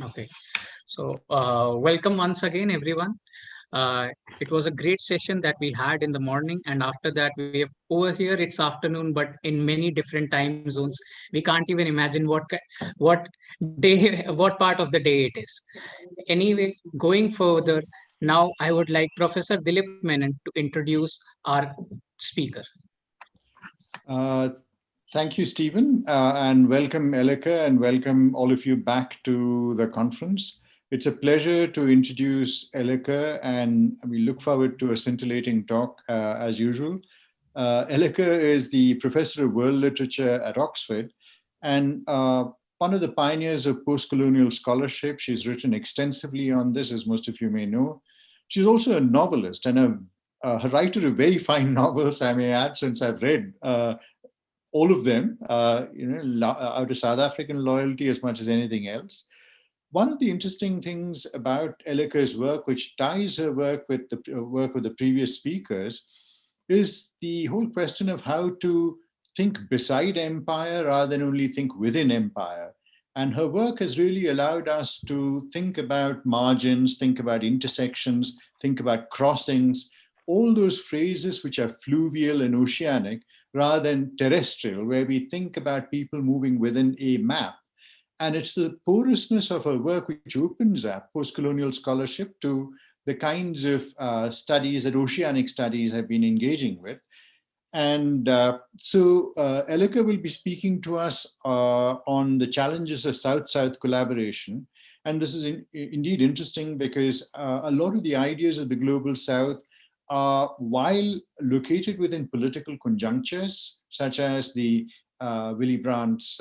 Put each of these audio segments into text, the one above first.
Okay, so welcome once again, everyone. Uh, it was a great session that we had in the morning, and after that, we have over here it's afternoon, but in many different time zones. We can't even imagine what day, what part of the day it is. Anyway, going further, now I would like Professor Dilip Menon to introduce our speaker. Uh, Thank you, Stephen, and welcome, Elleke, and welcome all of you back to the conference. It's a pleasure to introduce Elleke, and we look forward to a scintillating talk as usual. Elleke is the Professor of World Literature at Oxford, and one of the pioneers of postcolonial scholarship. She's written extensively on this, as most of you may know. She's also a novelist and a writer of very fine novels, I may add, since I've read all of them, out of South African loyalty as much as anything else. One of the interesting things about Elleke's work, which ties her work with the work of the previous speakers, is the whole question of how to think beside empire rather than only think within empire. And her work has really allowed us to think about margins, think about intersections, think about crossings, all those phrases which are fluvial and oceanic, rather than terrestrial, where we think about people moving within a map. And it's the porousness of her work which opens up postcolonial scholarship to the kinds of studies that oceanic studies have been engaging with. And so Elleke will be speaking to us on the challenges of South-South collaboration. And this is indeed interesting because a lot of the ideas of the Global South, while located within political conjunctures, such as the Willy Brandt's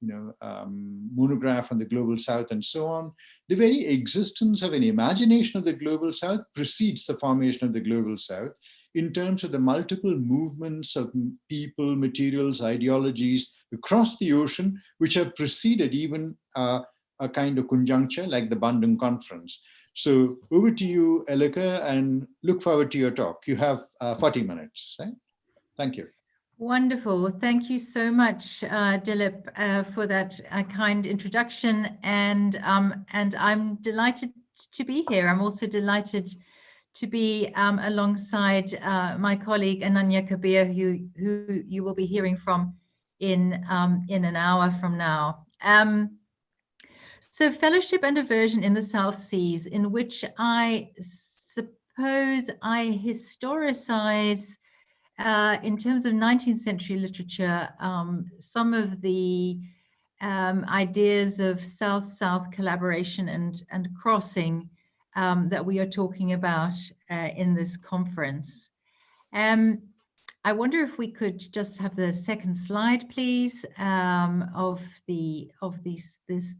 monograph on the Global South and so on, the very existence of an imagination of the Global South precedes the formation of the Global South in terms of the multiple movements of people, materials, ideologies across the ocean, which have preceded even a kind of conjuncture like the Bandung Conference. So over to you, Elleke, and look forward to your talk. You have 40 minutes, right? Thank you. Wonderful. Thank you so much, Dilip, for that kind introduction. And I'm delighted to be here. I'm also delighted to be alongside my colleague, Ananya Kabir, who you will be hearing from in an hour from now. So Fellowship and Aversion in the South Seas, in which I suppose I historicize, in terms of 19th century literature, some of the ideas of South-South collaboration and crossing that we are talking about in this conference. I wonder if we could just have the second slide, please, of the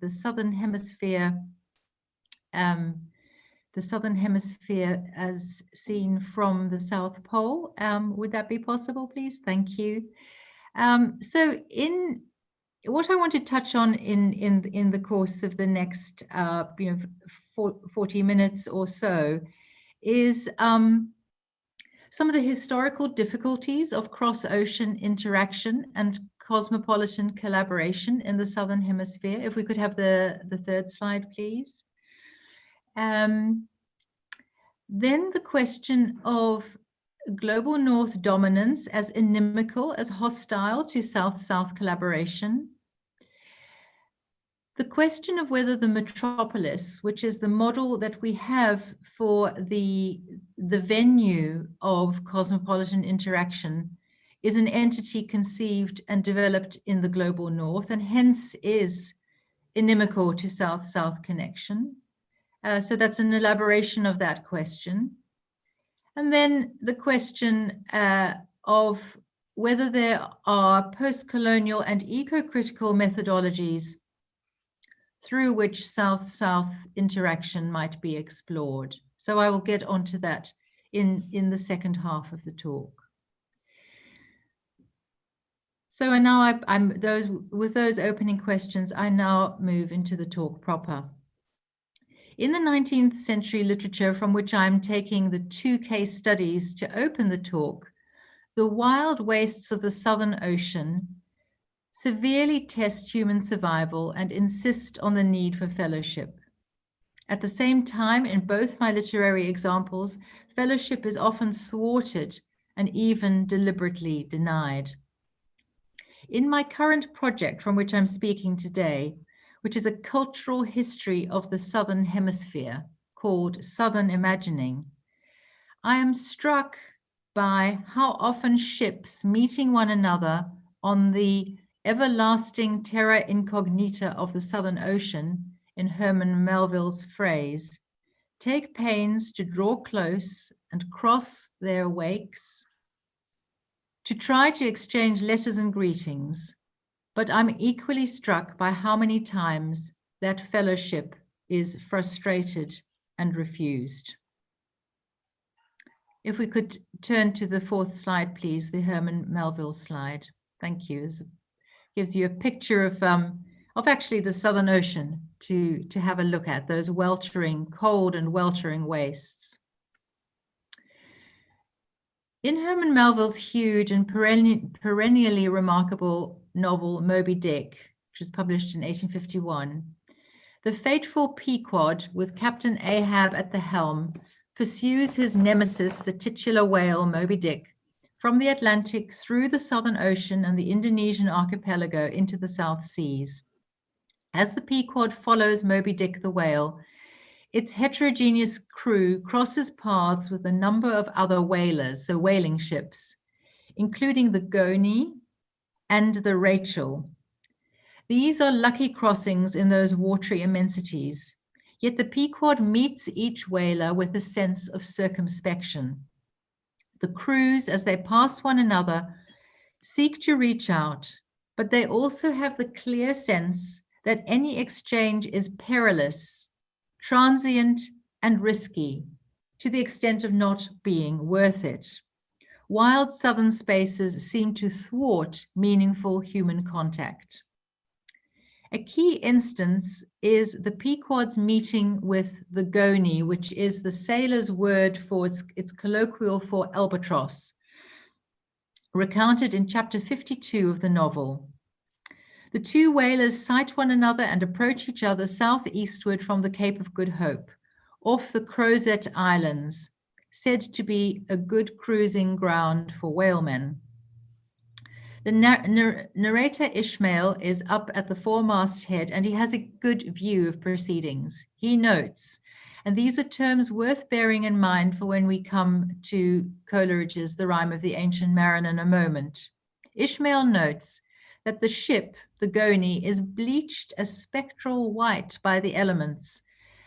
Southern Hemisphere, as seen from the South Pole. Would that be possible, please? Thank you. So, in what I want to touch on in the course of the next 40 minutes or so is some of the historical difficulties of cross-ocean interaction and cosmopolitan collaboration in the Southern Hemisphere. If we could have the third slide, please. Then the question of global North dominance as inimical, as hostile to South-South collaboration. The question of whether the metropolis, which is the model that we have for the venue of cosmopolitan interaction, is an entity conceived and developed in the global North and hence is inimical to South-South connection. So that's an elaboration of that question. And then the question of whether there are post-colonial and eco-critical methodologies through which South-South interaction might be explored. So I will get onto that in the second half of the talk. So and now with those opening questions, I now move into the talk proper. In the 19th century literature from which I'm taking the two case studies to open the talk, the wild wastes of the Southern Ocean, severely test human survival and insist on the need for fellowship. At the same time, in both my literary examples, fellowship is often thwarted and even deliberately denied. In my current project from which I'm speaking today, which is a cultural history of the Southern Hemisphere called Southern Imagining, I am struck by how often ships meeting one another on the everlasting terra incognita of the Southern Ocean, in Herman Melville's phrase, take pains to draw close and cross their wakes, to try to exchange letters and greetings, but I'm equally struck by how many times that fellowship is frustrated and refused. If we could turn to the fourth slide, please, the Herman Melville slide. Thank you. It gives you a picture of actually the Southern Ocean to have a look at, those weltering, cold and weltering wastes. In Herman Melville's huge and perennially remarkable novel Moby Dick, which was published in 1851, the fateful Pequod, with Captain Ahab at the helm, pursues his nemesis, the titular whale Moby Dick, from the Atlantic through the Southern Ocean and the Indonesian archipelago into the South Seas. As the Pequod follows Moby Dick the whale, its heterogeneous crew crosses paths with a number of other whalers, so whaling ships, including the Goni and the Rachel. These are lucky crossings in those watery immensities, yet the Pequod meets each whaler with a sense of circumspection. The crews, as they pass one another, seek to reach out, but they also have the clear sense that any exchange is perilous, transient, and risky, to the extent of not being worth it. Wild southern spaces seem to thwart meaningful human contact. A key instance is the Pequod's meeting with the Goni, which is the sailor's word for its colloquial for albatross, recounted in chapter 52 of the novel. The two whalers sight one another and approach each other southeastward from the Cape of Good Hope, off the Crozet Islands, said to be a good cruising ground for whalemen. The narrator Ishmael is up at the foremast head and he has a good view of proceedings. He notes, and these are terms worth bearing in mind for when we come to Coleridge's The Rime of the Ancient Mariner in a moment. Ishmael notes that the ship, the Goni, is bleached a spectral white by the elements,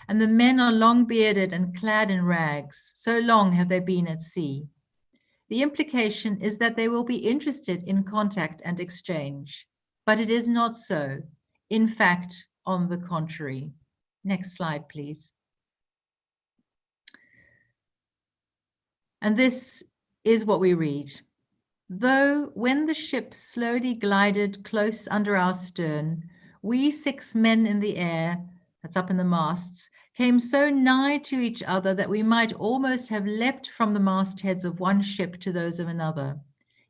and the men are long-bearded and clad in rags. So long have they been at sea. The implication is that they will be interested in contact and exchange, but it is not so. In fact, on the contrary. Next slide, please. And this is what we read. Though when the ship slowly glided close under our stern, we 6 men in the air, that's up in the masts, came so nigh to each other that we might almost have leapt from the mastheads of one ship to those of another.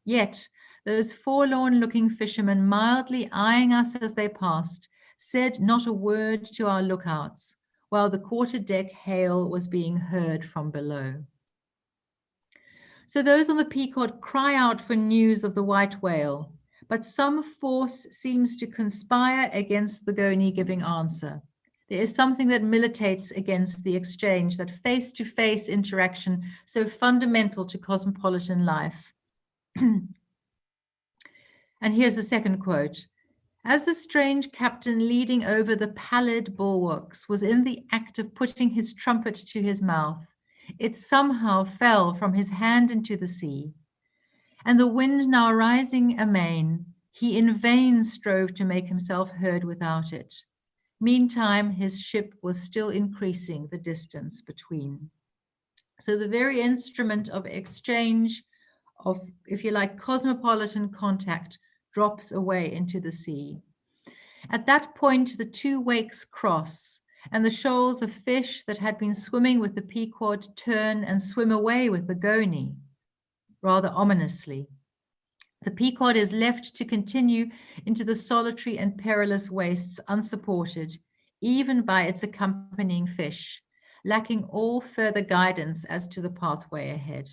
Yet those forlorn-looking fishermen, mildly eyeing us as they passed, said not a word to our lookouts, while the quarter-deck hail was being heard from below. So those on the Pequod cry out for news of the white whale, but some force seems to conspire against the Goni giving answer. There is something that militates against the exchange, that face-to-face interaction so fundamental to cosmopolitan life. And here's the second quote. As the strange captain leading over the pallid bulwarks was in the act of putting his trumpet to his mouth, it somehow fell from his hand into the sea. And the wind now rising amain, he in vain strove to make himself heard without it. Meantime, his ship was still increasing the distance between. So the very instrument of exchange, of, if you like, cosmopolitan contact, drops away into the sea. At that point, the two wakes cross, and the shoals of fish that had been swimming with the Pequod turn and swim away with the Goni, rather ominously. The Pequod is left to continue into the solitary and perilous wastes unsupported, even by its accompanying fish, lacking all further guidance as to the pathway ahead.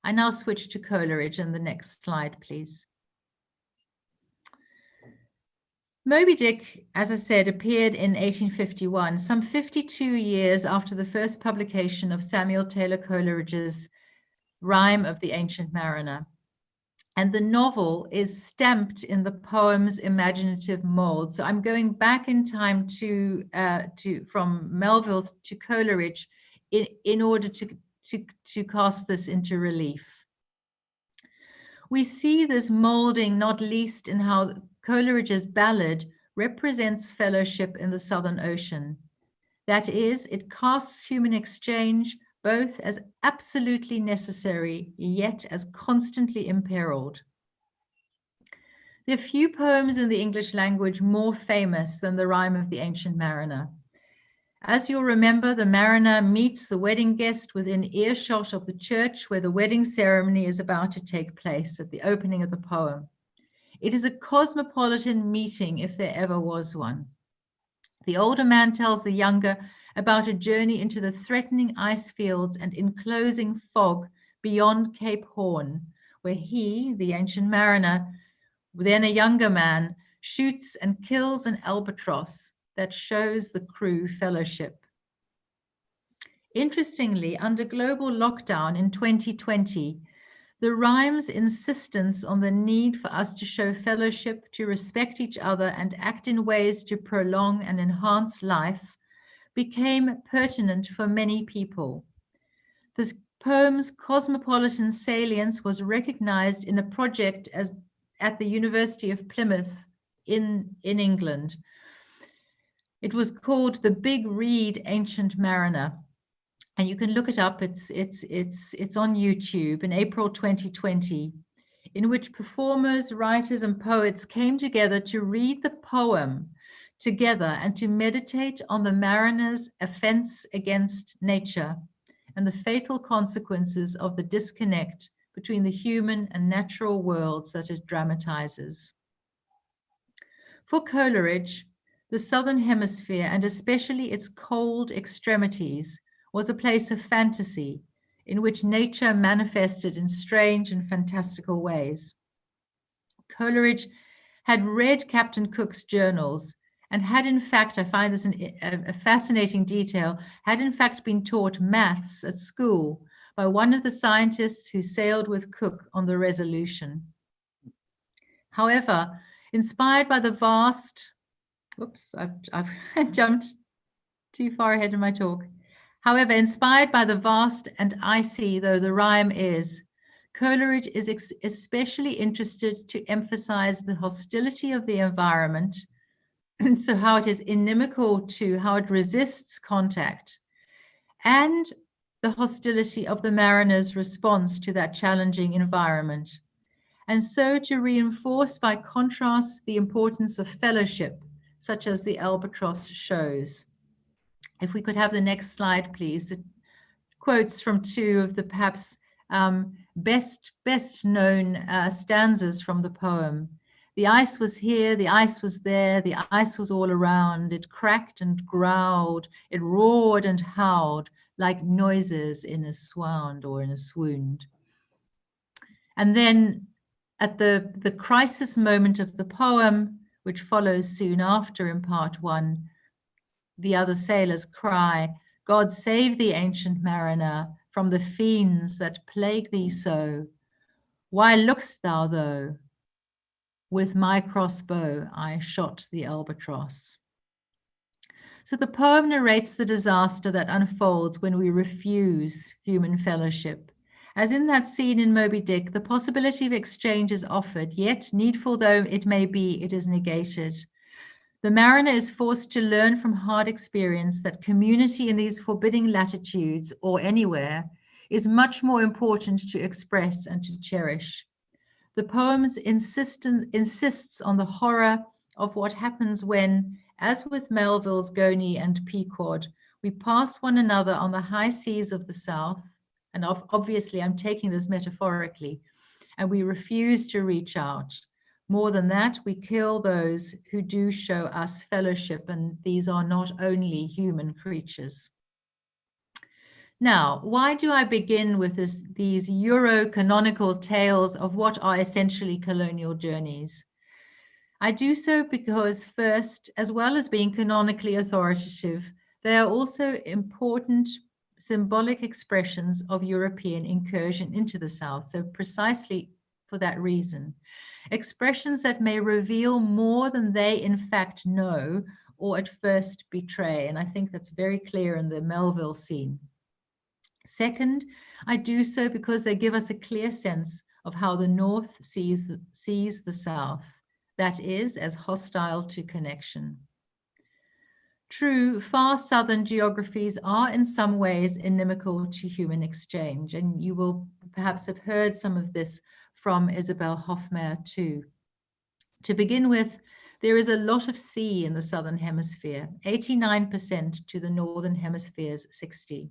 I now switch to Coleridge, and the next slide, please. Moby Dick, as I said, appeared in 1851, some 52 years after the first publication of Samuel Taylor Coleridge's Rime of the Ancient Mariner. And the novel is stamped in the poem's imaginative mold. So I'm going back in time from Melville to Coleridge in order to cast this into relief. We see this molding not least in how Coleridge's ballad represents fellowship in the Southern Ocean. That is, it casts human exchange both as absolutely necessary, yet as constantly imperiled. There are few poems in the English language more famous than the Rime of the Ancient Mariner. As you'll remember, the mariner meets the wedding guest within earshot of the church where the wedding ceremony is about to take place at the opening of the poem. It is a cosmopolitan meeting if there ever was one. The older man tells the younger about a journey into the threatening ice fields and enclosing fog beyond Cape Horn, where he, the ancient mariner, then a younger man, shoots and kills an albatross that shows the crew fellowship. Interestingly, under global lockdown in 2020, the rhyme's insistence on the need for us to show fellowship, to respect each other, and act in ways to prolong and enhance life became pertinent for many people. This poem's cosmopolitan salience was recognized in a project at the University of Plymouth in England. It was called The Big Read Ancient Mariner, and you can look it up. It's on YouTube in April 2020, in which performers, writers, and poets came together to read the poem together and to meditate on the mariner's offense against nature and the fatal consequences of the disconnect between the human and natural worlds that it dramatizes. For Coleridge, the Southern Hemisphere, and especially its cold extremities, was a place of fantasy in which nature manifested in strange and fantastical ways. Coleridge had read Captain Cook's journals and had in fact, I find this a fascinating detail, had in fact been taught maths at school by one of the scientists who sailed with Cook on the Resolution. However, inspired by the vast, I've jumped too far ahead in my talk. However, inspired by the vast and icy though the rhyme is, Coleridge is especially interested to emphasize the hostility of the environment, so how it is inimical to, how it resists contact, and the hostility of the mariner's response to that challenging environment. And so to reinforce by contrast the importance of fellowship, such as the albatross shows. If we could have the next slide, please. The quotes from two of the perhaps best known stanzas from the poem. The ice was here, the ice was there, the ice was all around. It cracked and growled, it roared and howled like noises in a swound or in a swound. And then at the crisis moment of the poem, which follows soon after in part one, the other sailors cry, God save thee, ancient mariner, from the fiends that plague thee so. Why look'st thou though? With my crossbow I shot the albatross. So the poem narrates the disaster that unfolds when we refuse human fellowship. As in that scene in Moby Dick, the possibility of exchange is offered, yet needful though it may be, it is negated. The mariner is forced to learn from hard experience that community in these forbidding latitudes or anywhere is much more important to express and to cherish. The poem insists on the horror of what happens when, as with Melville's Goni and Pequod, we pass one another on the high seas of the South, and obviously I'm taking this metaphorically, and we refuse to reach out. More than that, we kill those who do show us fellowship, and these are not only human creatures. Now, why do I begin with these Euro-canonical tales of what are essentially colonial journeys? I do so because first, as well as being canonically authoritative, they are also important symbolic expressions of European incursion into the South. So precisely for that reason, expressions that may reveal more than they in fact know or at first betray. And I think that's very clear in the Melville scene. Second, I do so because they give us a clear sense of how the North sees the South, that is, as hostile to connection. True, far southern geographies are in some ways inimical to human exchange, and you will perhaps have heard some of this from Isabel Hofmeyr too. To begin with, there is a lot of sea in the southern hemisphere, 89% to the northern hemisphere's 60%.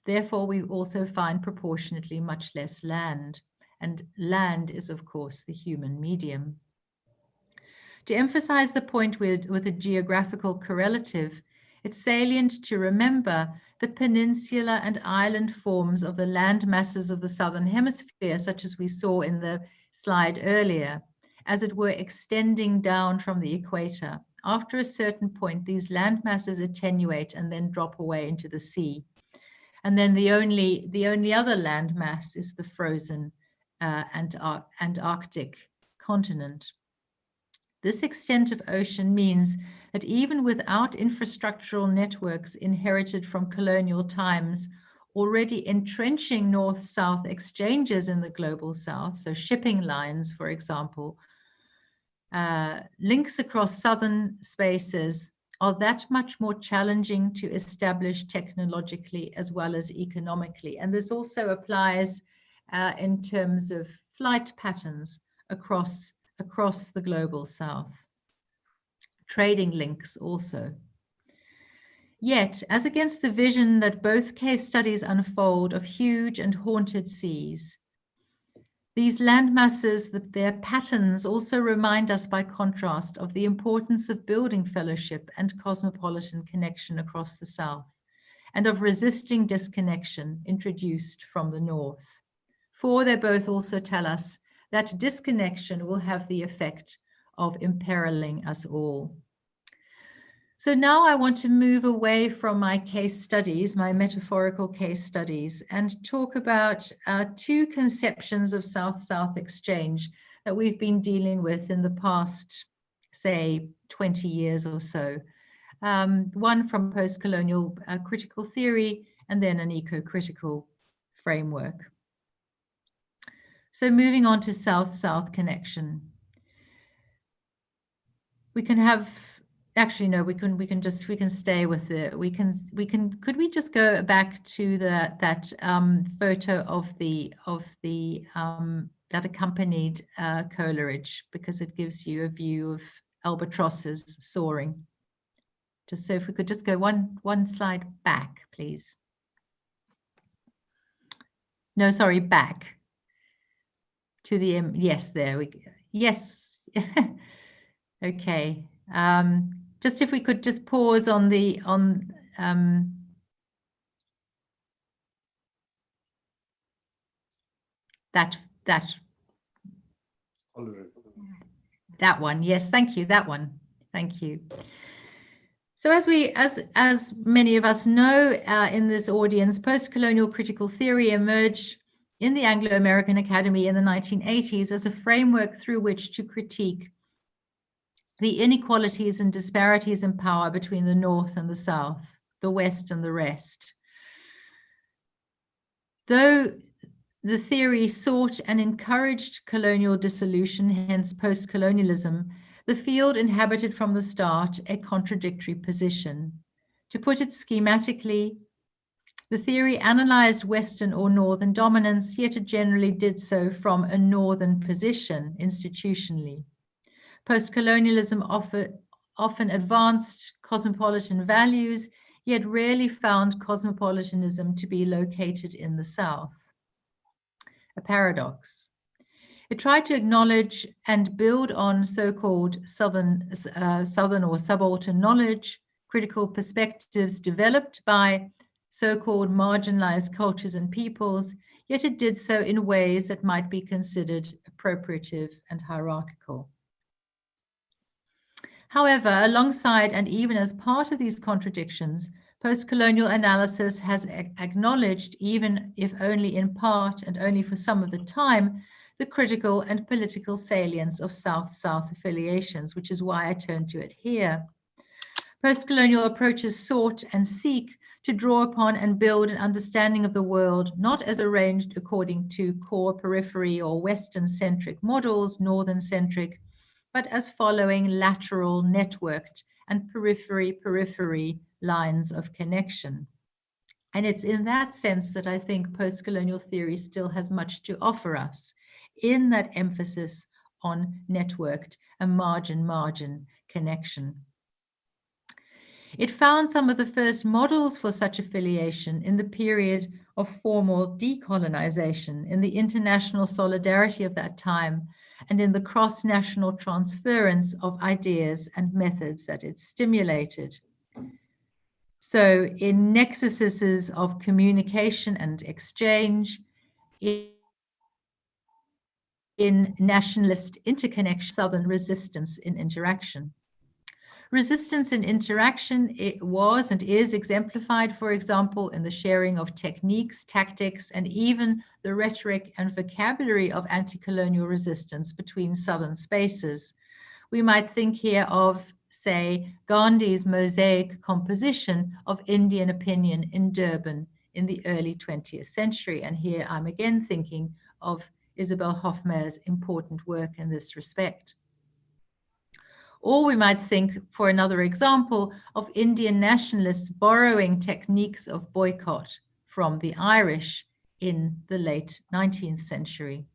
Therefore, we also find proportionately much less land, and land is, of course, the human medium. To emphasize the point with a geographical correlative, it's salient to remember the peninsular and island forms of the land masses of the southern hemisphere, such as we saw in the slide earlier, as it were extending down from the equator. After a certain point, these land masses attenuate and then drop away into the sea. And then the only other land mass is the frozen Antarctic continent. This extent of ocean means that even without infrastructural networks inherited from colonial times, already entrenching north-south exchanges in the global south, so shipping lines, for example, links across southern spaces are that much more challenging to establish technologically as well as economically. And this also applies in terms of flight patterns across the global south. Trading links also. Yet, as against the vision that both case studies unfold of huge and haunted seas, these land masses, their patterns also remind us by contrast of the importance of building fellowship and cosmopolitan connection across the South, and of resisting disconnection introduced from the North. For they both also tell us that disconnection will have the effect of imperiling us all. So now I want to move away from my case studies, my metaphorical case studies, and talk about two conceptions of South-South exchange that we've been dealing with in the past, say, 20 years or so. One from postcolonial critical theory, and then an eco-critical framework. So moving on to South-South connection. We can have, actually, no, we can stay with the, could we just go back to that photo of the that accompanied Coleridge, because it gives you a view of albatrosses soaring. Just so if we could just go one slide back, please. No, sorry, back to the, yes, there we go. Yes. Okay. Just if we could just pause on the, that one. Yes, thank you. That one. Thank you. So as many of us know in this audience, postcolonial critical theory emerged in the Anglo-American Academy in the 1980s as a framework through which to critique the inequalities and disparities in power between the North and the South, the West and the rest. Though the theory sought and encouraged colonial dissolution, hence post-colonialism, the field inhabited from the start a contradictory position. To put it schematically, the theory analyzed Western or Northern dominance, yet it generally did so from a Northern position institutionally. Postcolonialism often advanced cosmopolitan values, yet rarely found cosmopolitanism to be located in the South. A paradox. It tried to acknowledge and build on so-called southern or subaltern knowledge, critical perspectives developed by so-called marginalized cultures and peoples, yet it did so in ways that might be considered appropriative and hierarchical. However, alongside and even as part of these contradictions, postcolonial analysis has acknowledged, even if only in part and only for some of the time, the critical and political salience of South-South affiliations, which is why I turn to it here. Postcolonial approaches sought and seek to draw upon and build an understanding of the world, not as arranged according to core periphery or Western-centric models, Northern-centric, but as following lateral, networked, and periphery lines of connection. And it's in that sense that I think postcolonial theory still has much to offer us, in that emphasis on networked and margin connection. It found some of the first models for such affiliation in the period of formal decolonization, in the international solidarity of that time, and in the cross-national transference of ideas and methods that it stimulated. So in nexuses of communication and exchange, in nationalist interconnection, Southern resistance in interaction. Resistance in interaction, it was and is exemplified, for example, in the sharing of techniques, tactics, and even the rhetoric and vocabulary of anti-colonial resistance between Southern spaces. We might think here of, say, Gandhi's mosaic composition of Indian opinion in Durban in the early 20th century. And here I'm again thinking of Isabel Hofmehr's important work in this respect. Or we might think, for another example, of Indian nationalists borrowing techniques of boycott from the Irish in the late 19th century.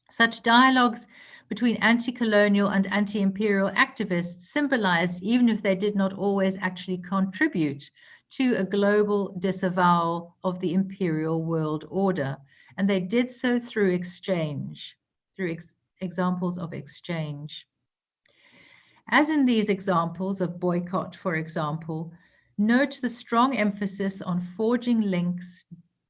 Such dialogues between anti-colonial and anti-imperial activists symbolized, even if they did not always actually contribute, to a global disavowal of the imperial world order. And they did so through exchange, through examples of exchange. As in these examples of boycott, for example, note the strong emphasis on forging links,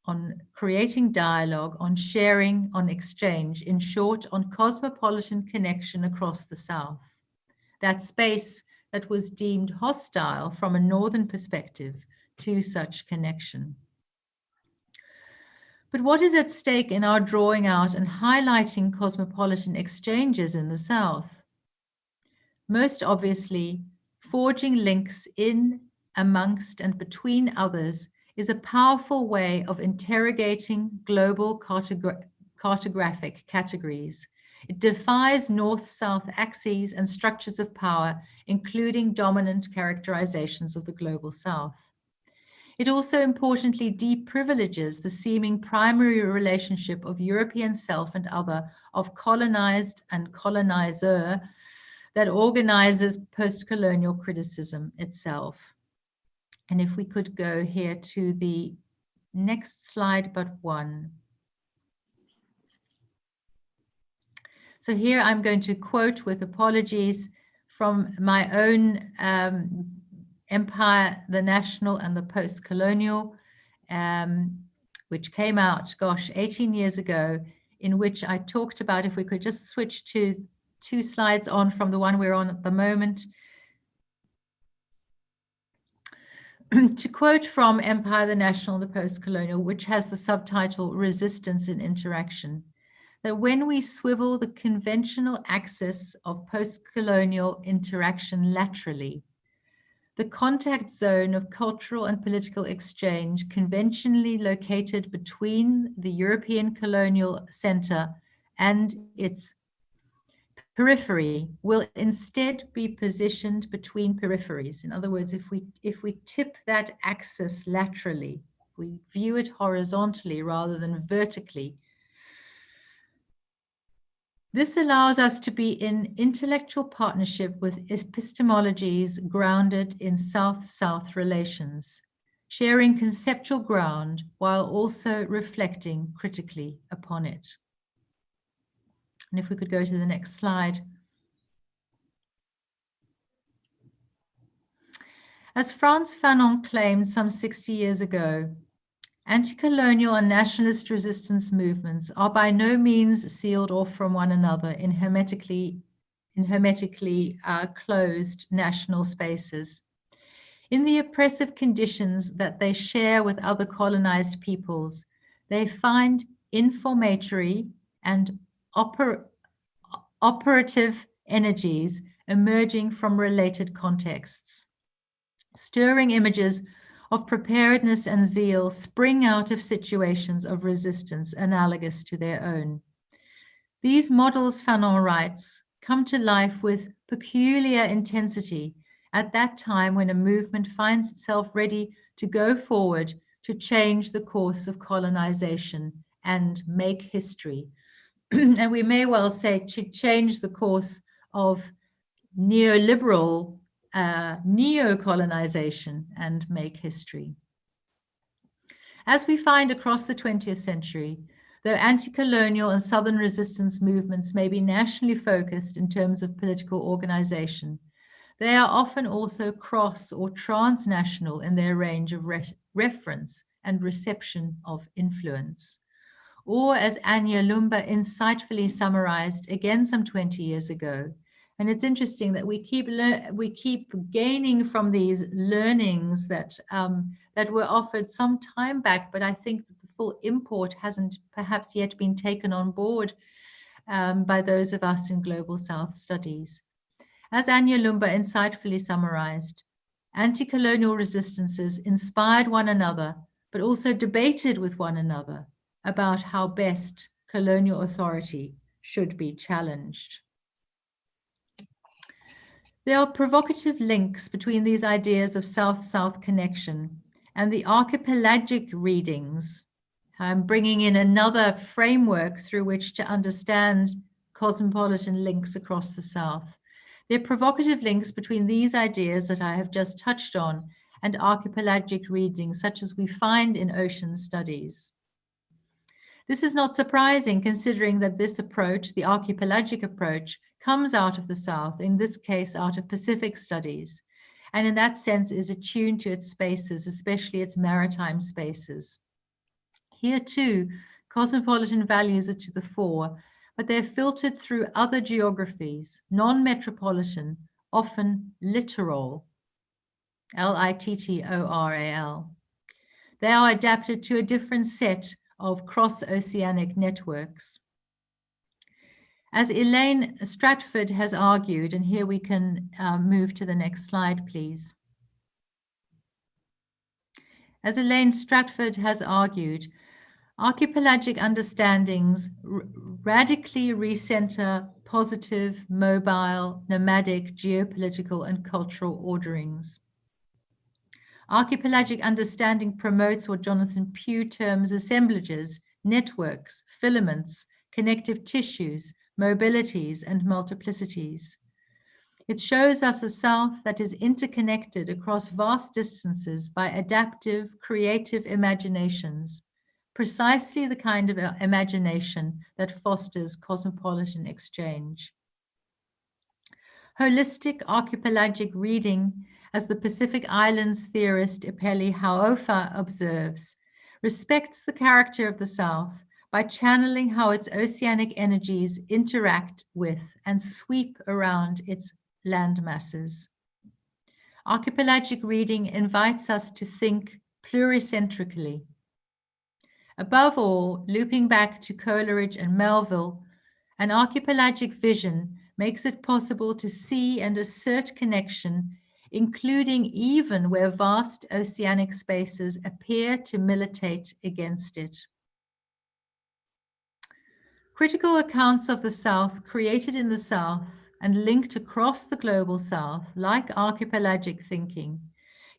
on creating dialogue, on sharing, on exchange, in short, on cosmopolitan connection across the South. That space that was deemed hostile from a Northern perspective to such connection. But what is at stake in our drawing out and highlighting cosmopolitan exchanges in the South? Most obviously, forging links in, amongst, and between others is a powerful way of interrogating global cartographic categories. It defies north-south axes and structures of power, including dominant characterizations of the global South. It also importantly deprivileges the seeming primary relationship of European self and other, of colonized and colonizer, that organizes post-colonial criticism itself. And if we could go here to the next slide, but one. So here I'm going to quote, with apologies, from my own Empire, the National and the Post-Colonial, which came out, gosh, 18 years ago, in which I talked about, if we could just switch to 2 slides on from the one we're on at the moment. To quote from Empire, the National, the Post-Colonial, which has the subtitle Resistance in Interaction, that when we swivel the conventional axis of post-colonial interaction laterally, the contact zone of cultural and political exchange conventionally located between the European colonial center and its periphery will instead be positioned between peripheries. In other words, if we tip that axis laterally, we view it horizontally rather than vertically, this allows us to be in intellectual partnership with epistemologies grounded in South-South relations, sharing conceptual ground while also reflecting critically upon it. And if we could go to the next slide. As Frantz Fanon claimed some 60 years ago, anti-colonial and nationalist resistance movements are by no means sealed off from one another in hermetically closed national spaces. In the oppressive conditions that they share with other colonized peoples, they find informatory and operative energies emerging from related contexts. Stirring images of preparedness and zeal spring out of situations of resistance analogous to their own. These models, Fanon writes, come to life with peculiar intensity at that time when a movement finds itself ready to go forward to change the course of colonization and make history. And we may well say to change the course of neoliberal neo-colonization and make history. As we find across the 20th century, though anti-colonial and Southern resistance movements may be nationally focused in terms of political organization, they are often also cross or transnational in their range of reference and reception of influence. Or as Anya Lumba insightfully summarized again some 20 years ago, and it's interesting that we keep gaining from these learnings that that were offered some time back, but I think the full import hasn't perhaps yet been taken on board by those of us in Global South Studies. As Anya Lumba insightfully summarized, anti-colonial resistances inspired one another, but also debated with one another about how best colonial authority should be challenged. There are provocative links between these ideas of South-South connection and the archipelagic readings, bringing in another framework through which to understand cosmopolitan links across the South. There are provocative links between these ideas that I have just touched on and archipelagic readings, such as we find in ocean studies. This is not surprising, considering that this approach, the archipelagic approach, comes out of the South, in this case out of Pacific studies, and in that sense is attuned to its spaces, especially its maritime spaces. Here too, cosmopolitan values are to the fore, but they're filtered through other geographies, non-metropolitan, often littoral, L-I-T-T-O-R-A-L. They are adapted to a different set of cross-oceanic networks. As Elaine Stratford has argued, and here we can move to the next slide, please. As Elaine Stratford has argued, archipelagic understandings radically recenter positive, mobile, nomadic, geopolitical, and cultural orderings. Archipelagic understanding promotes what Jonathan Pugh terms assemblages, networks, filaments, connective tissues, mobilities, and multiplicities. It shows us a South that is interconnected across vast distances by adaptive, creative imaginations, precisely the kind of imagination that fosters cosmopolitan exchange. Holistic archipelagic reading, as the Pacific Islands theorist Ipeli Haofa observes, respects the character of the South by channeling how its oceanic energies interact with and sweep around its land masses. Archipelagic reading invites us to think pluricentrically. Above all, looping back to Coleridge and Melville, an archipelagic vision makes it possible to see and assert connection, including even where vast oceanic spaces appear to militate against it. Critical accounts of the South created in the South and linked across the global South, like archipelagic thinking,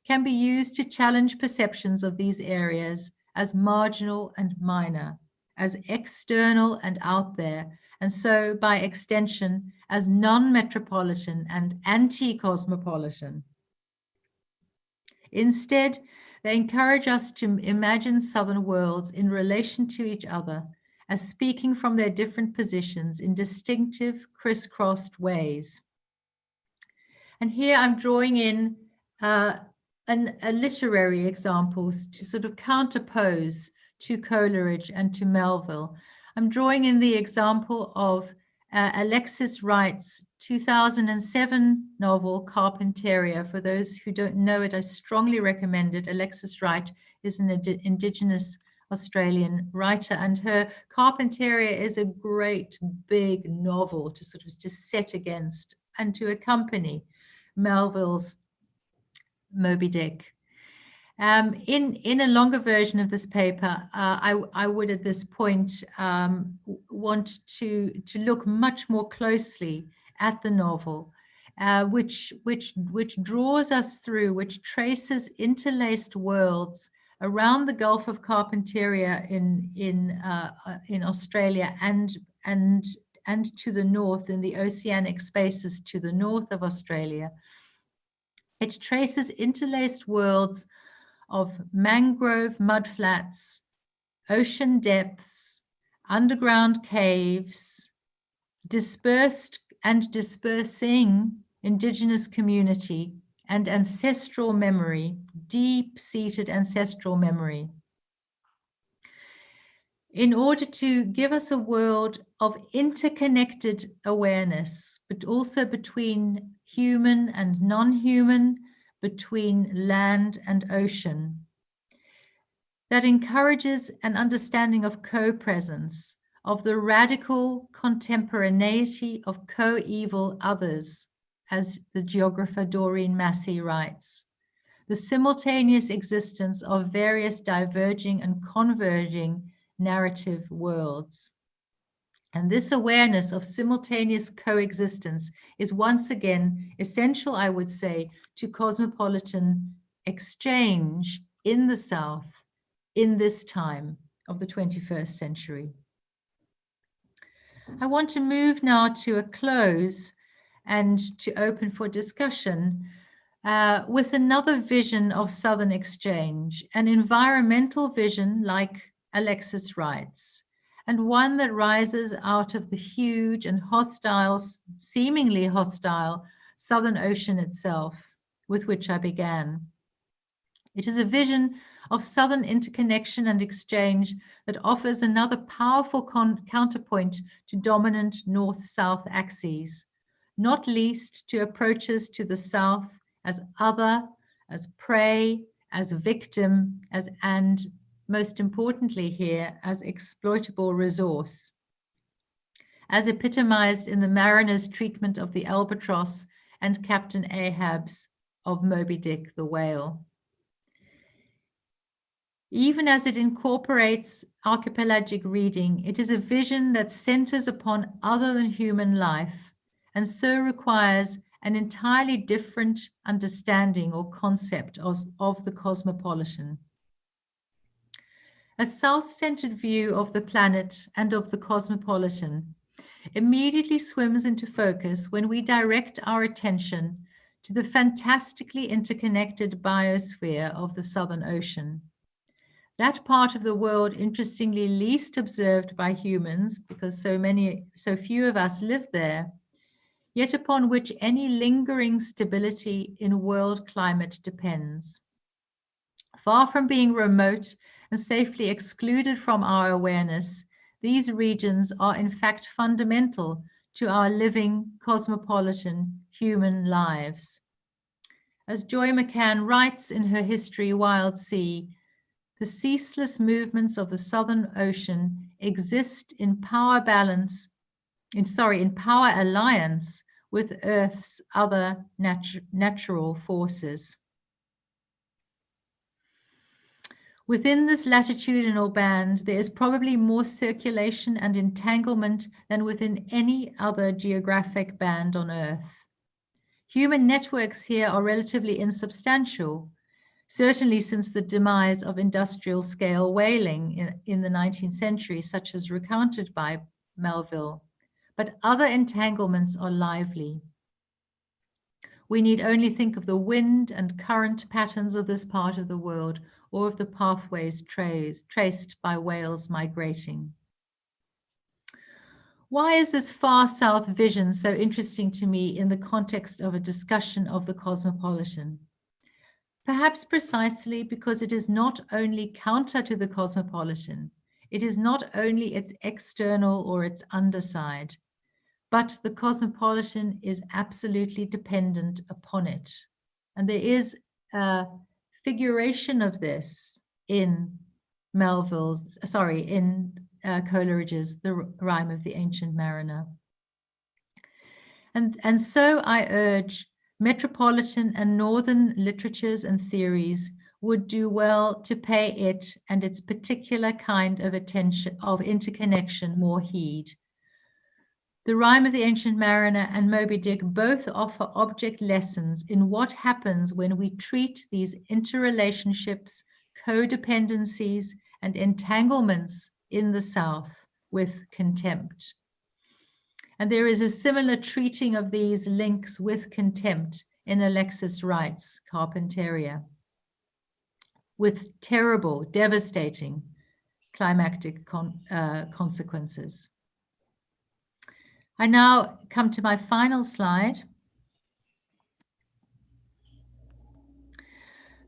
can be used to challenge perceptions of these areas as marginal and minor, as external and out there, and so by extension as non-metropolitan and anti-cosmopolitan. Instead, they encourage us to imagine Southern worlds in relation to each other as speaking from their different positions in distinctive crisscrossed ways. And here I'm drawing in a literary examples to sort of counterpose to Coleridge and to Melville. I'm drawing in the example of Alexis Wright's 2007 novel, Carpentaria. For those who don't know it, I strongly recommend it. Alexis Wright is an Indigenous Australian writer, and her Carpentaria is a great big novel to sort of just set against and to accompany Melville's Moby Dick. In a longer version of this paper, I would at this point want to look much more closely at the novel, which draws us through, which traces interlaced worlds around the Gulf of Carpentaria in Australia and to the north, in the oceanic spaces to the north of Australia. It traces interlaced worlds of mangrove mudflats, ocean depths, underground caves, dispersed and dispersing indigenous community and ancestral memory, deep-seated ancestral memory, in order to give us a world of interconnected awareness, but also between human and non-human, between land and ocean, that encourages an understanding of co-presence, of the radical contemporaneity of co-evil others, as the geographer Doreen Massey writes, the simultaneous existence of various diverging and converging narrative worlds. And this awareness of simultaneous coexistence is once again essential, I would say, to cosmopolitan exchange in the South in this time of the 21st century. I want to move now to a close and to open for discussion with another vision of Southern exchange, an environmental vision like Alexis Wright's, and one that rises out of the huge and hostile, seemingly hostile, Southern Ocean itself, with which I began. It is a vision of Southern interconnection and exchange that offers another powerful counterpoint to dominant North-South axes, not least to approaches to the South as other, as prey, as victim, and most importantly here, as exploitable resource, as epitomized in the mariner's treatment of the albatross and Captain Ahab's of Moby Dick the whale. Even as it incorporates archipelagic reading, it is a vision that centers upon other than human life, and so requires an entirely different understanding or concept of the cosmopolitan. A South-centered view of the planet and of the cosmopolitan immediately swims into focus when we direct our attention to the fantastically interconnected biosphere of the Southern Ocean. That part of the world, interestingly, least observed by humans because so few of us live there, yet upon which any lingering stability in world climate depends. Far from being remote and safely excluded from our awareness, these regions are in fact fundamental to our living cosmopolitan human lives. As Joy McCann writes in her history Wild Sea, the ceaseless movements of the Southern Ocean exist in power alliance with Earth's other natural forces. Within this latitudinal band, there is probably more circulation and entanglement than within any other geographic band on Earth. Human networks here are relatively insubstantial, certainly since the demise of industrial scale whaling in the 19th century, such as recounted by Melville, but other entanglements are lively. We need only think of the wind and current patterns of this part of the world, or of the pathways traced by whales migrating. Why is this far south vision so interesting to me in the context of a discussion of the cosmopolitan? Perhaps precisely because it is not only counter to the cosmopolitan, it is not only its external or its underside, but the cosmopolitan is absolutely dependent upon it. And there is a figuration of this in Coleridge's The Rime of the Ancient Mariner. And so I urge metropolitan and northern literatures and theories would do well to pay it and its particular kind of attention, of interconnection, more heed. The Rime of the Ancient Mariner and Moby Dick both offer object lessons in what happens when we treat these interrelationships, codependencies, and entanglements in the South with contempt. And there is a similar treating of these links with contempt in Alexis Wright's Carpentaria, with terrible, devastating climactic consequences. I now come to my final slide.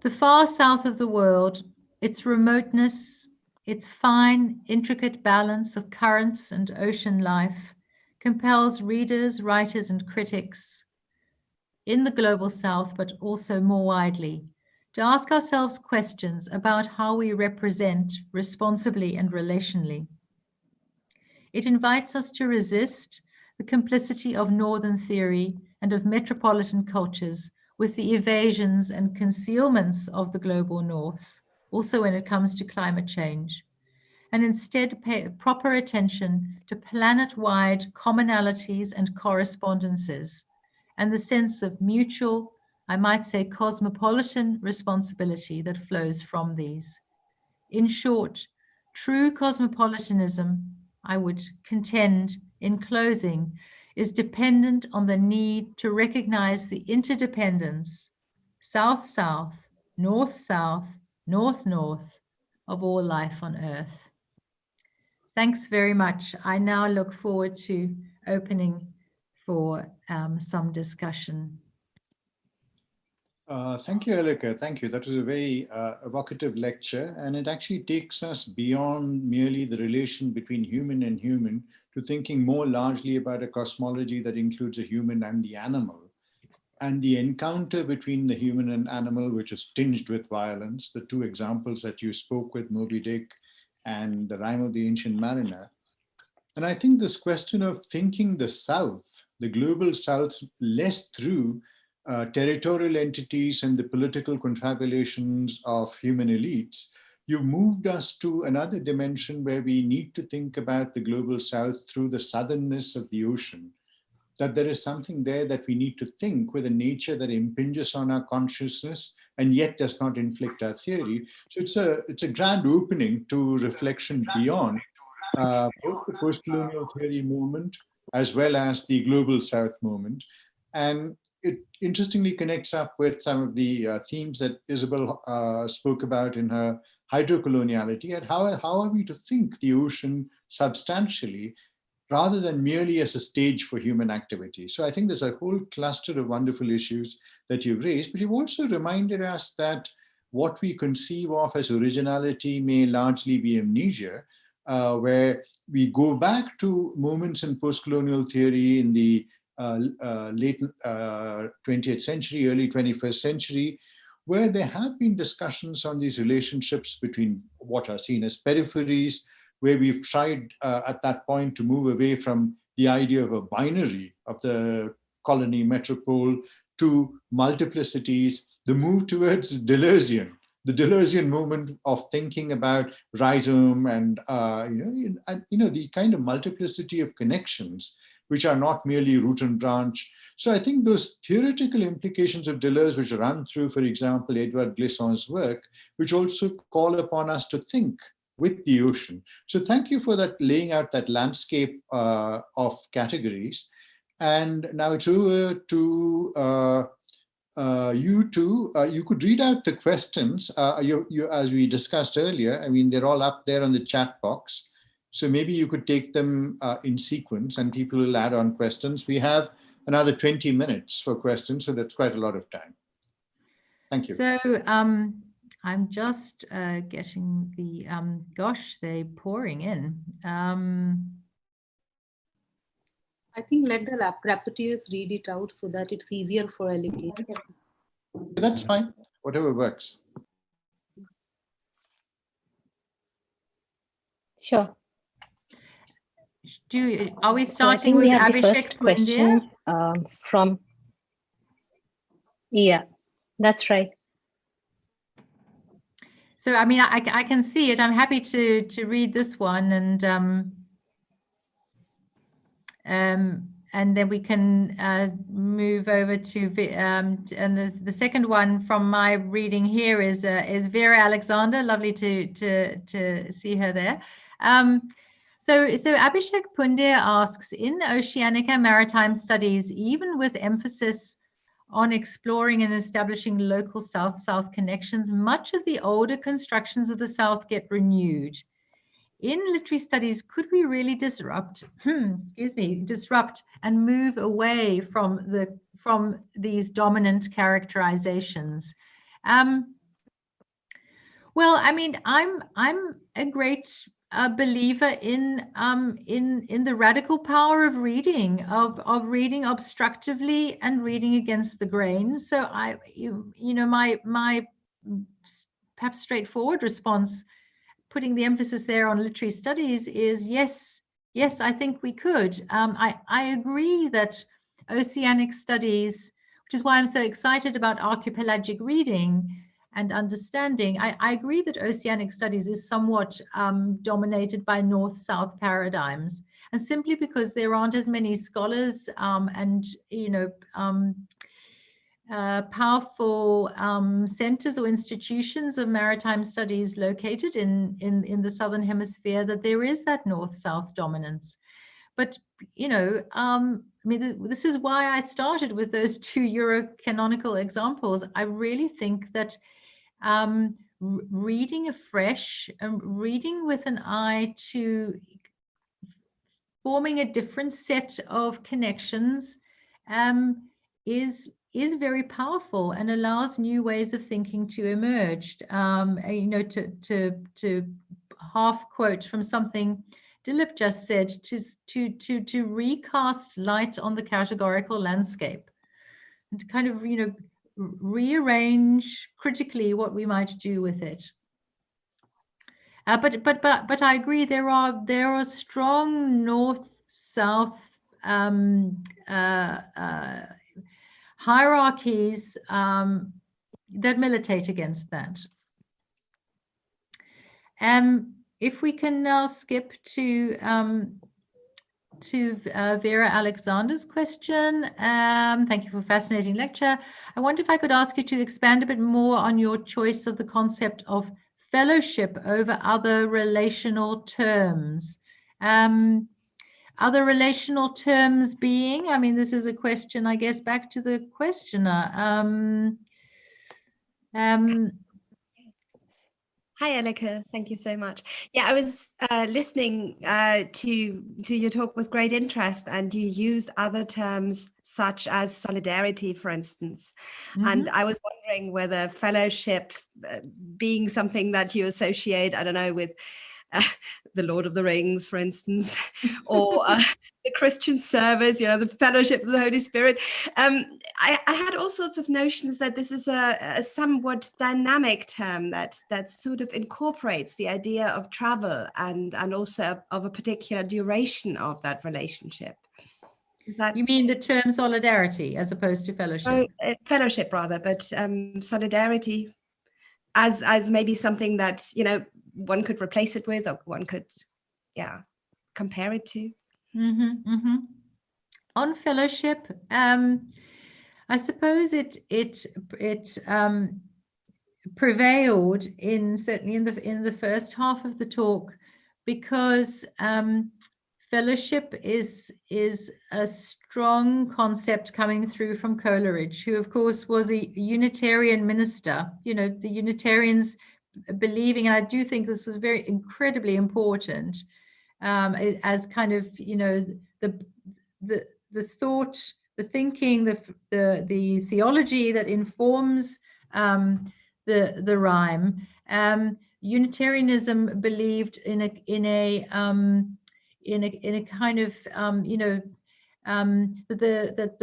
The far south of the world, its remoteness, its fine, intricate balance of currents and ocean life compels readers, writers, and critics in the global south, but also more widely, to ask ourselves questions about how we represent responsibly and relationally. It invites us to resist the complicity of Northern theory and of metropolitan cultures with the evasions and concealments of the global North, also when it comes to climate change, and instead pay proper attention to planet-wide commonalities and correspondences, and the sense of mutual, I might say cosmopolitan responsibility that flows from these. In short, true cosmopolitanism, I would contend in closing, is dependent on the need to recognize the interdependence, south-south, north-south, north-north, of all life on Earth. Thanks very much. I now look forward to opening for some discussion. Thank you, Elleke. Thank you. That was a very evocative lecture, and it actually takes us beyond merely the relation between human and human to thinking more largely about a cosmology that includes a human and the animal, and the encounter between the human and animal, which is tinged with violence, the two examples that you spoke with, Moby Dick and The Rime of the Ancient Mariner. And I think this question of thinking the South, the global South, less through territorial entities and the political confabulations of human elites, you moved us to another dimension where we need to think about the global South through the southernness of the ocean, that there is something there that we need to think with a nature that impinges on our consciousness and yet does not inflict our theory. So it's a grand opening to reflection beyond both the post-colonial theory movement as well as the global South movement. And it interestingly connects up with some of the themes that Isabel spoke about in her hydrocoloniality, and how are we to think the ocean substantially rather than merely as a stage for human activity. So I think there's a whole cluster of wonderful issues that you've raised, but you've also reminded us that what we conceive of as originality may largely be amnesia, where we go back to moments in post-colonial theory in the late 20th century, early 21st century, where there have been discussions on these relationships between what are seen as peripheries, where we've tried at that point to move away from the idea of a binary of the colony metropole to multiplicities, the move towards Deleuzian, the Deleuzian movement of thinking about rhizome and the kind of multiplicity of connections which are not merely root and branch. So I think those theoretical implications of Deleuze, which run through, for example, Edouard Glissant's work, which also call upon us to think with the ocean. So thank you for that, laying out that landscape of categories. And now it's over to you two. You could read out the questions, as we discussed earlier. I mean, they're all up there on the chat box. So maybe you could take them in sequence and people will add on questions. We have another 20 minutes for questions, so that's quite a lot of time. Thank you. So I'm just getting the, gosh, they're pouring in. I think let the rapporteurs read it out so that it's easier for Elleke. That's fine, whatever works. Sure. Are we So I starting think with we have the Abhishek first Pundia? question from, yeah, that's right. So, I mean, I can see it. I'm happy to read this one, and then we can move over to and the second one from my reading here is Vera Alexander. Lovely to see her there. So Abhishek Pundia asks, in Oceanic and maritime studies, even with emphasis on exploring and establishing local South-South connections, much of the older constructions of the South get renewed. In literary studies, could we really disrupt and move away from these dominant characterizations? Well, I mean, I'm a great believer in the radical power of reading, of reading obstructively and reading against the grain. So my perhaps straightforward response, putting the emphasis there on literary studies, is yes, I think we could. I agree that oceanic studies, which is why I'm so excited about archipelagic reading and understanding. I agree that oceanic studies is somewhat dominated by north-south paradigms, and simply because there aren't as many scholars and powerful centers or institutions of maritime studies located in the Southern Hemisphere, that there is that north-south dominance. But, I mean, this is why I started with those two Euro-canonical examples. I really think that reading afresh, reading with an eye to forming a different set of connections is very powerful and allows new ways of thinking to emerge. To half quote from something Dilip just said, to recast light on the categorical landscape, and to kind of rearrange critically what we might do with it. But I agree, there are strong north-south hierarchies that militate against that. If we can now skip to Vera Alexander's question. Thank you for a fascinating lecture. I wonder if I could ask you to expand a bit more on your choice of the concept of fellowship over other relational terms. Other relational terms being, I mean, this is a question, I guess, back to the questioner. Hi, Elleke. Thank you so much. Yeah, I was listening to your talk with great interest, and you used other terms such as solidarity, for instance. Mm-hmm. And I was wondering whether fellowship being something that you associate, I don't know, with the Lord of the Rings, for instance, or the Christian service, the fellowship of the Holy Spirit. I had all sorts of notions that this is a somewhat dynamic term that sort of incorporates the idea of travel and also of a particular duration of that relationship. Is that... You mean the term solidarity as opposed to fellowship? Fellowship rather, but solidarity as maybe something that, one could replace it with, or one could, compare it to. Mm-hmm, mm-hmm. On fellowship, I suppose it prevailed certainly in the first half of the talk, because fellowship is a strong concept coming through from Coleridge, who of course was a Unitarian minister. The Unitarians believing, and I do think this was incredibly important, as kind of, you know, the thought, the thinking, the theology that informs the rhyme. Unitarianism believed in a kind of, you know, that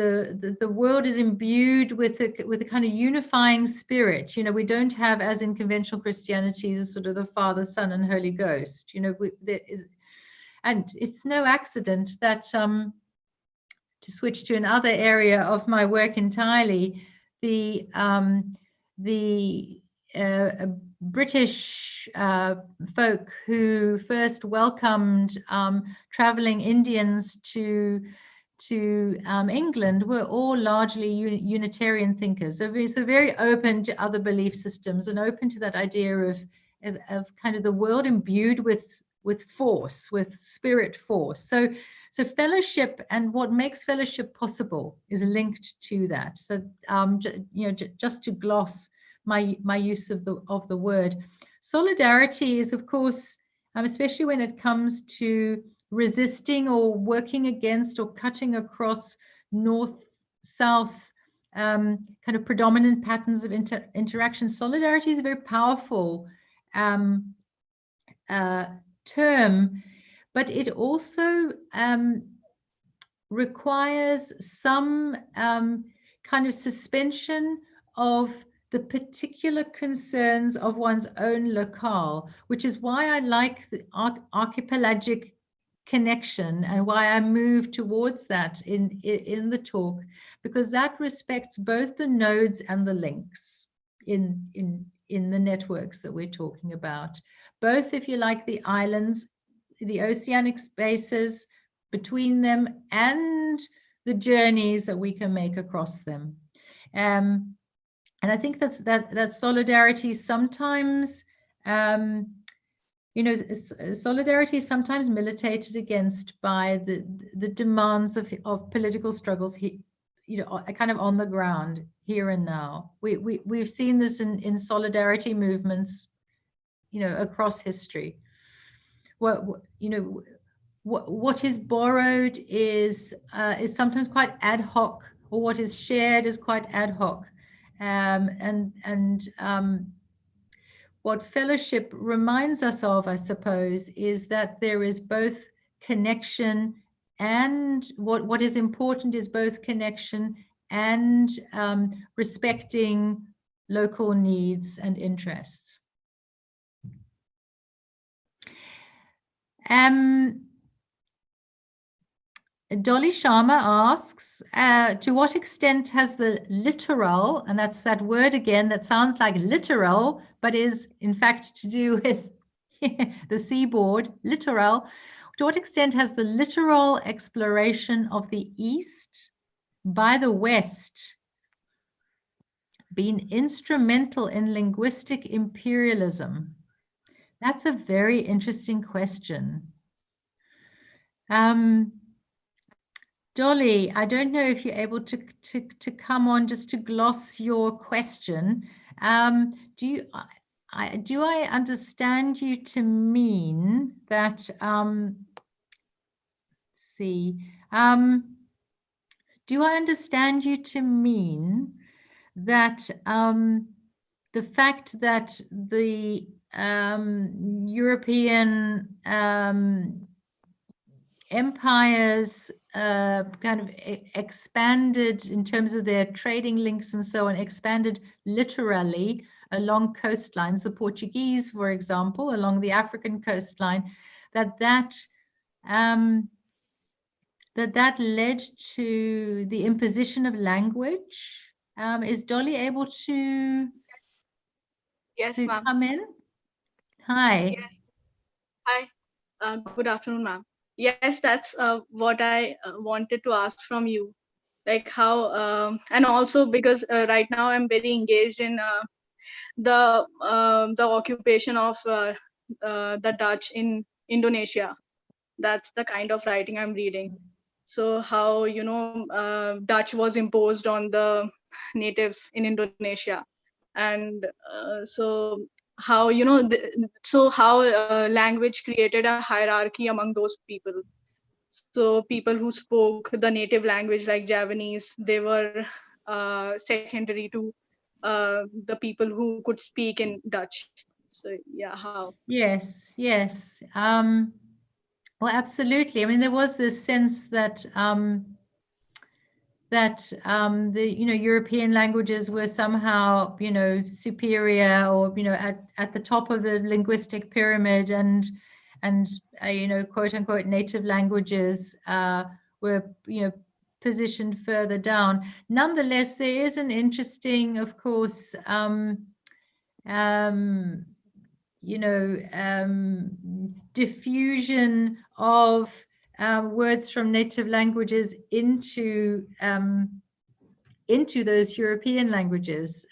the world is imbued with a kind of unifying spirit. You know, we don't have, as in conventional Christianity, the sort of the Father, Son, and Holy Ghost. You know, and it's no accident that, to switch to another area of my work entirely, the British folk who first welcomed traveling Indians to England were all largely Unitarian thinkers. So very open to other belief systems and open to that idea of kind of the world imbued with force, with spirit force. So fellowship, and what makes fellowship possible is linked to that. So you know, just to gloss my use of the word, solidarity is, of course, especially when it comes to resisting or working against or cutting across north-south kind of predominant patterns of interaction. Solidarity is a very powerful term, but it also requires some kind of suspension of the particular concerns of one's own locale, which is why I like the archipelagic connection and why I move towards that in the talk, because that respects both the nodes and the links in the networks that we're talking about. Both, if you like, the islands, the oceanic spaces between them, and the journeys that we can make across them. And I think that solidarity sometimes, you know, solidarity is sometimes militated against by the demands of political struggles, you know, kind of on the ground here and now. We've seen this in solidarity movements, you know, across history. You know, what is borrowed is sometimes quite ad hoc, or what is shared is quite ad hoc. What fellowship reminds us of, I suppose, is that there is both connection, and what is important is both connection and respecting local needs and interests. Dolly Sharma asks, to what extent has the littoral, and that's that word again that sounds like literal, but is in fact to do with the seaboard, littoral, to what extent has the littoral exploration of the East by the West been instrumental in linguistic imperialism? That's a very interesting question. Dolly, I don't know if you're able to come on just to gloss your question. Do I understand you to mean that, do I understand you to mean that the fact that the European empires kind of expanded in terms of their trading links and so on, expanded literally along coastlines, the Portuguese, for example, along the African coastline, that led to the imposition of language? Is Dolly able to, yes, ma'am, come in? Hi. Yes. Hi, good afternoon, ma'am. Yes, that's what I wanted to ask from you, like how, and also because right now I'm very engaged in the occupation of the Dutch in Indonesia. That's the kind of writing I'm reading. So how, you know, Dutch was imposed on the natives in Indonesia, and so how how language created a hierarchy among those people. So people who spoke the native language like Javanese, they were secondary to the people who could speak in Dutch. So yeah, how? Yes, yes. Well, absolutely. I mean, there was this sense that the European languages were somehow superior, or at the top of the linguistic pyramid, and quote unquote native languages were positioned further down. Nonetheless, there is an interesting, of course, diffusion of words from native languages into those European languages.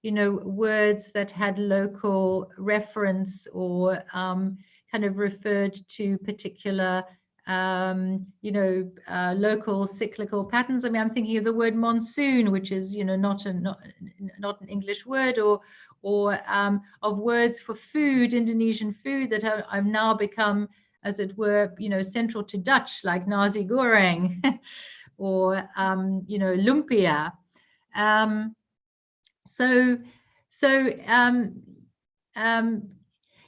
Words that had local reference, or kind of referred to particular local cyclical patterns. I mean, I'm thinking of the word monsoon, which is not an English word, or of words for food, Indonesian food, that have now become, as it were, central to Dutch, like nasi goreng, or lumpia.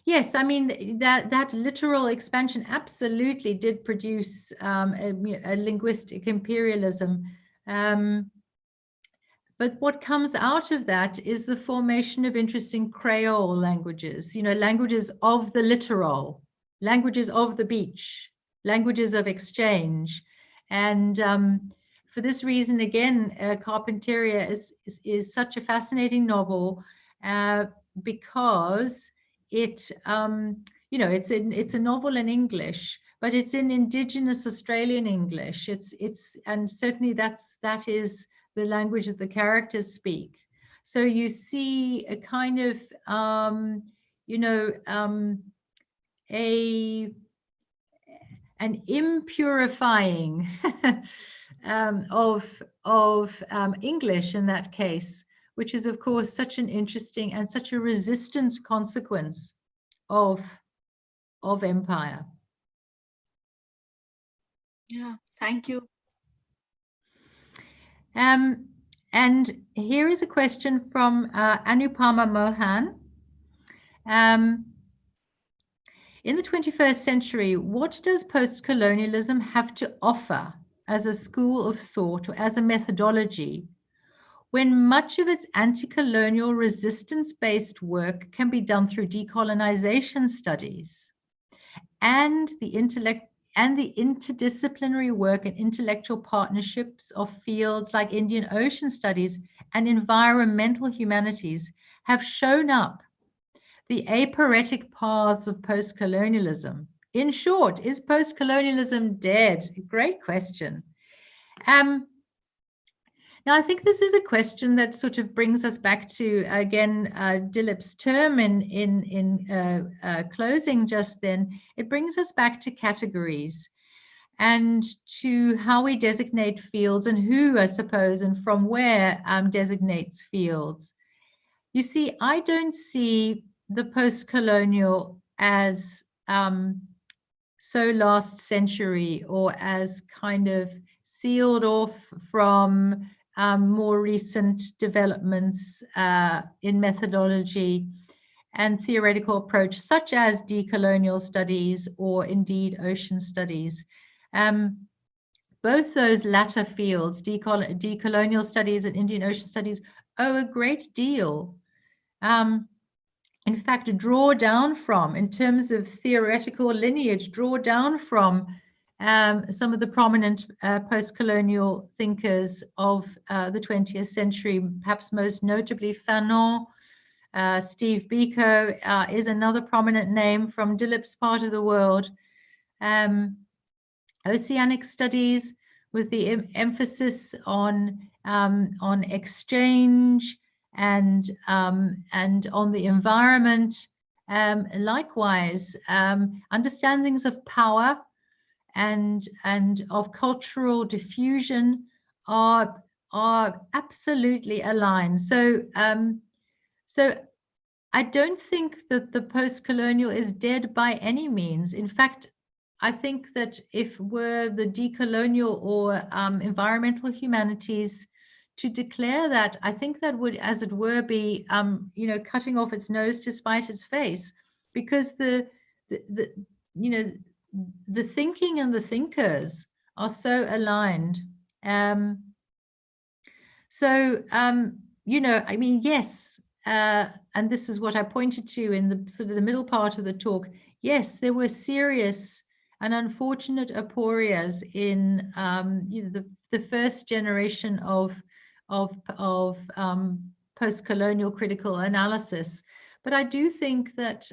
Yes, I mean, that literal expansion absolutely did produce a linguistic imperialism. But what comes out of that is the formation of interesting Creole languages, languages of the littoral, languages of the beach, languages of exchange. And for this reason, again, Carpentaria is such a fascinating novel, because it's a novel in English, but it's in Indigenous Australian English. And certainly that is the language that the characters speak. So you see a kind of an impurifying of English in that case, which is of course such an interesting and such a resistant consequence of empire. Yeah, thank you. And here is a question from Anupama Mohan. In the 21st century, what does postcolonialism have to offer as a school of thought or as a methodology, when much of its anti-colonial resistance-based work can be done through decolonization studies, and the interdisciplinary work and intellectual partnerships of fields like Indian Ocean studies and environmental humanities have shown up the aporetic paths of postcolonialism? In short, is postcolonialism dead? Great question. Now, I think this is a question that sort of brings us back to, again, Dilip's term in closing just then. It brings us back to categories and to how we designate fields, and who, I suppose, and from where designates fields. You see, I don't see the postcolonial as so last century, or as kind of sealed off from more recent developments in methodology and theoretical approach, such as decolonial studies or indeed ocean studies. Both those latter fields, decolonial studies and Indian Ocean studies, owe a great deal. In fact, draw down from, in terms of theoretical lineage, draw down from some of the prominent post-colonial thinkers of the 20th century, perhaps most notably Fanon. Steve Biko is another prominent name from Dilip's part of the world. Oceanic studies, with the emphasis on exchange and on the environment. Likewise, understandings of power and of cultural diffusion are absolutely aligned. So I don't think that the post-colonial is dead by any means. In fact, I think that if were the decolonial or environmental humanities to declare that, I think that would, as it were, be cutting off its nose to spite its face, because the thinking and the thinkers are so aligned. I mean, yes, and this is what I pointed to in the sort of the middle part of the talk. Yes, there were serious and unfortunate aporias in the first generation of post-colonial critical analysis. But I do think that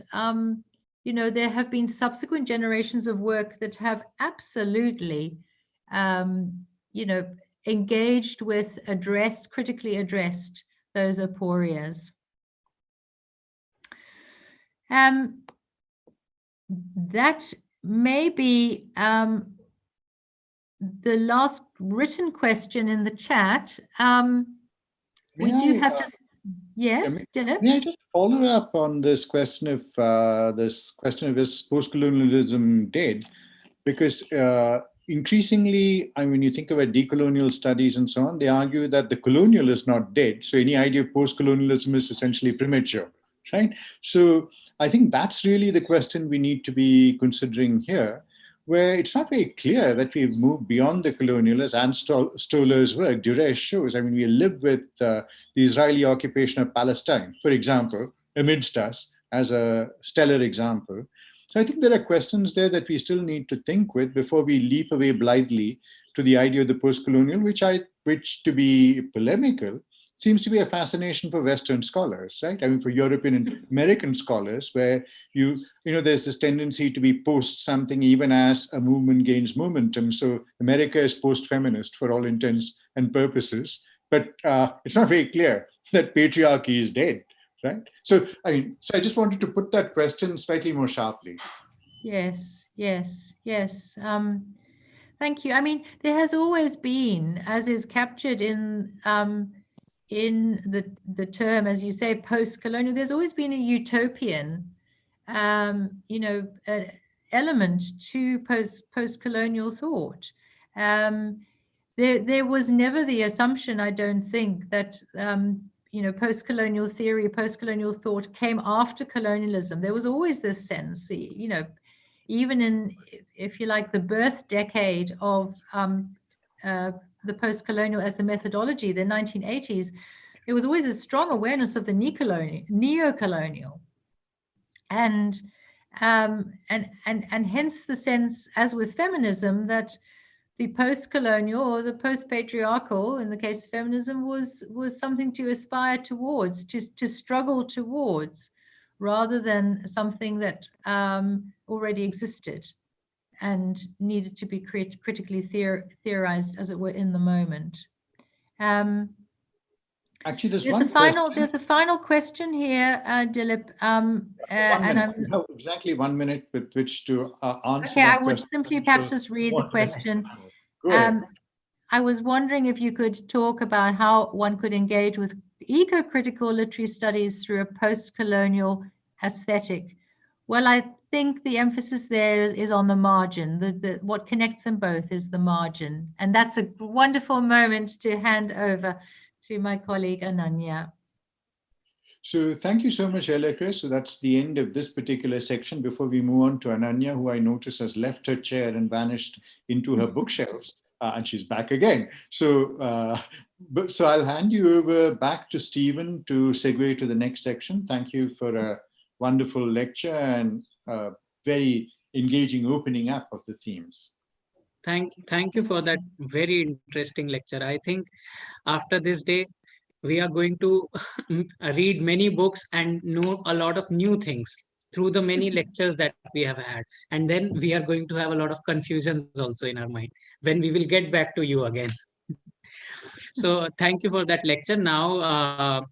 there have been subsequent generations of work that have absolutely engaged with, critically addressed those aporias. That may be the last written question in the chat. We do have to. Yes, Dilip? May I just follow up on this question of is post-colonialism dead? Because increasingly, when you think about decolonial studies and so on, they argue that the colonial is not dead. So any idea of post-colonialism is essentially premature, right? So I think that's really the question we need to be considering here, where it's not very clear that we've moved beyond the colonial, as Anne Stoller's work, Durez, shows. I mean, we live with the Israeli occupation of Palestine, for example, amidst us, as a stellar example. So I think there are questions there that we still need to think with before we leap away blithely to the idea of the post-colonial, which, to be polemical, seems to be a fascination for Western scholars, right? I mean, for European and American scholars, where there's this tendency to be post something even as a movement gains momentum. So America is post-feminist for all intents and purposes, but it's not very clear that patriarchy is dead. Right. So I just wanted to put that question slightly more sharply. Yes. Thank you. I mean, there has always been, as is captured in the term, as you say, post-colonial, there's always been a utopian, element to post-colonial thought. There was never the assumption, I don't think, that post-colonial theory, post-colonial thought came after colonialism. There was always this sense, even in, if you like, the birth decade of the post-colonial as a methodology, the 1980s, there was always a strong awareness of the neo-colonial. And hence the sense, as with feminism, that the post-colonial or the post-patriarchal, in the case of feminism, was something to aspire towards, to struggle towards, rather than something that already existed and needed to be critically theorized, as it were, in the moment. Actually, there's a final question here, Dilip. We have exactly 1 minute with which to answer. Okay, I would simply perhaps just read the question. I was wondering if you could talk about how one could engage with eco-critical literary studies through a post-colonial aesthetic. Well, I think the emphasis there is on the margin. What connects them both is the margin. And that's a wonderful moment to hand over to my colleague Ananya. So thank you so much, Elleke. So that's the end of this particular section. Before we move on to Ananya, who I notice has left her chair and vanished into her bookshelves, and she's back again. So I'll hand you over back to Stephen to segue to the next section. Thank you for a wonderful lecture and a very engaging opening up of the themes. Thank you for that very interesting lecture. I think after this day, we are going to read many books and know a lot of new things through the many lectures that we have had. And then we are going to have a lot of confusions also in our mind when we will get back to you again. So thank you for that lecture. Now,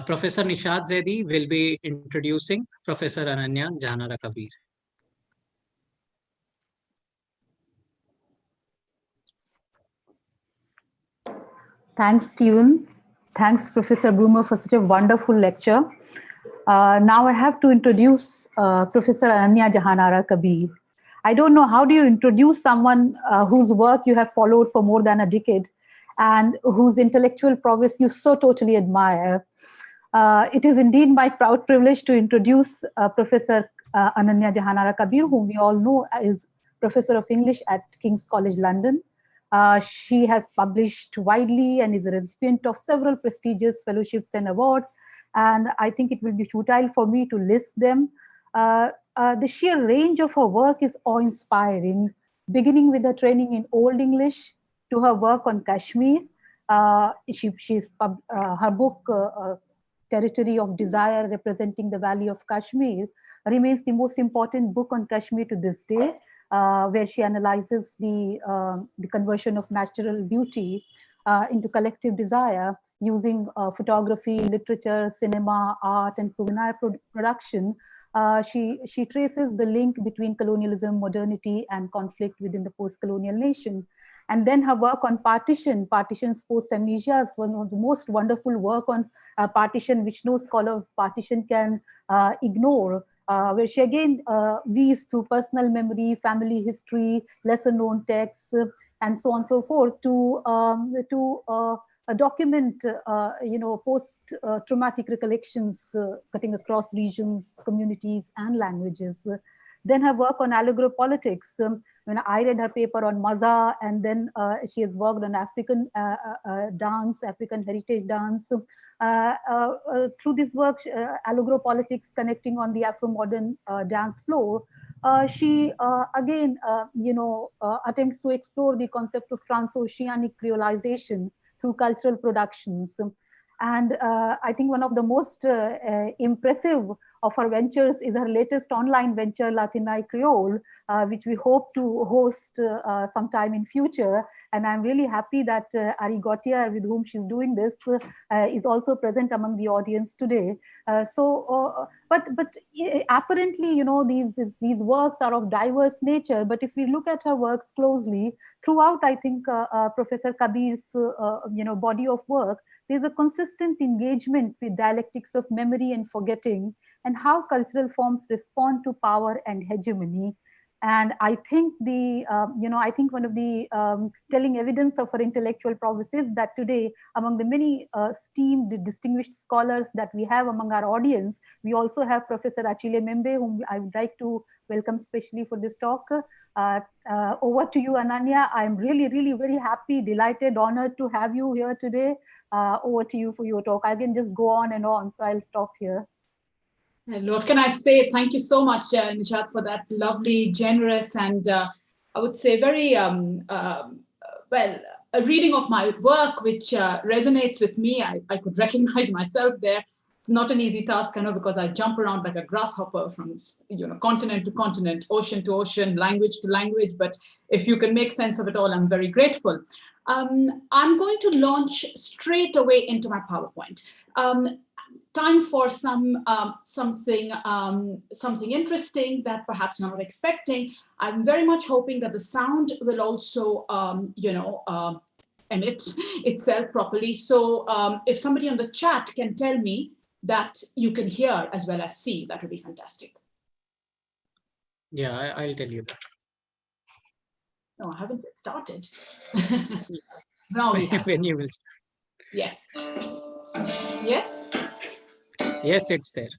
Professor Nishat Zaidi will be introducing Professor Ananya Jahanara Kabir. Thanks, Stephen. Thanks, Professor Boehmer, for such a wonderful lecture. Now I have to introduce Professor Ananya Jahanara Kabir. I don't know, how do you introduce someone whose work you have followed for more than a decade and whose intellectual prowess you so totally admire? It is indeed my proud privilege to introduce Professor Ananya Jahanara Kabir, whom we all know is Professor of English at King's College London. She has published widely and is a recipient of several prestigious fellowships and awards, and I think it will be futile for me to list them. The sheer range of her work is awe-inspiring, beginning with her training in Old English to her work on Kashmir. Her book, Territory of Desire, representing the Valley of Kashmir, remains the most important book on Kashmir to this day, where she analyzes the conversion of natural beauty into collective desire using photography, literature, cinema, art, and souvenir production. She traces the link between colonialism, modernity, and conflict within the post-colonial nation. And then her work on partitions post-amnesia is one of the most wonderful work on partition, which no scholar of partition can ignore, where she again weaves through personal memory, family history, lesser-known texts, and so on and so forth to document, post-traumatic recollections cutting across regions, communities, and languages. Then her work on allegro-politics. When I read her paper on Maza, and then she has worked on African dance, African heritage dance. Through this work, allegro-politics connecting on the Afro-modern dance floor, she again, attempts to explore the concept of transoceanic creolization through cultural productions. And I think one of the most impressive of her ventures is her latest online venture, Latini Creole, which we hope to host sometime in future. And I'm really happy that Ari Gautier, with whom she's doing this, is also present among the audience today. But apparently, these works are of diverse nature. But if we look at her works closely, throughout, I think, Professor Kabir's body of work, there's a consistent engagement with dialectics of memory and forgetting, and how cultural forms respond to power and hegemony. And I think I think one of the telling evidence of her intellectual prowess is that today, among the many esteemed, distinguished scholars that we have among our audience, we also have Professor Achille Membe, whom I would like to welcome specially for this talk. Over to you, Ananya. I'm really, really very happy, delighted, honored to have you here today. Over to you for your talk. I can just go on and on, so I'll stop here. What can I say? Thank you so much, Nishat, for that lovely, generous, and I would say very, a reading of my work, which resonates with me. I could recognize myself there. It's not an easy task, because I jump around like a grasshopper from continent to continent, ocean to ocean, language to language. But if you can make sense of it all, I'm very grateful. I'm going to launch straight away into my PowerPoint. Time for something interesting that perhaps you're not expecting. I'm very much hoping that the sound will also, emit itself properly. So if somebody on the chat can tell me that you can hear as well as see, that would be fantastic. Yeah, I'll tell you that. No, I haven't yet started. Now we have. When you will. Yes. Yes. Yes, it's there.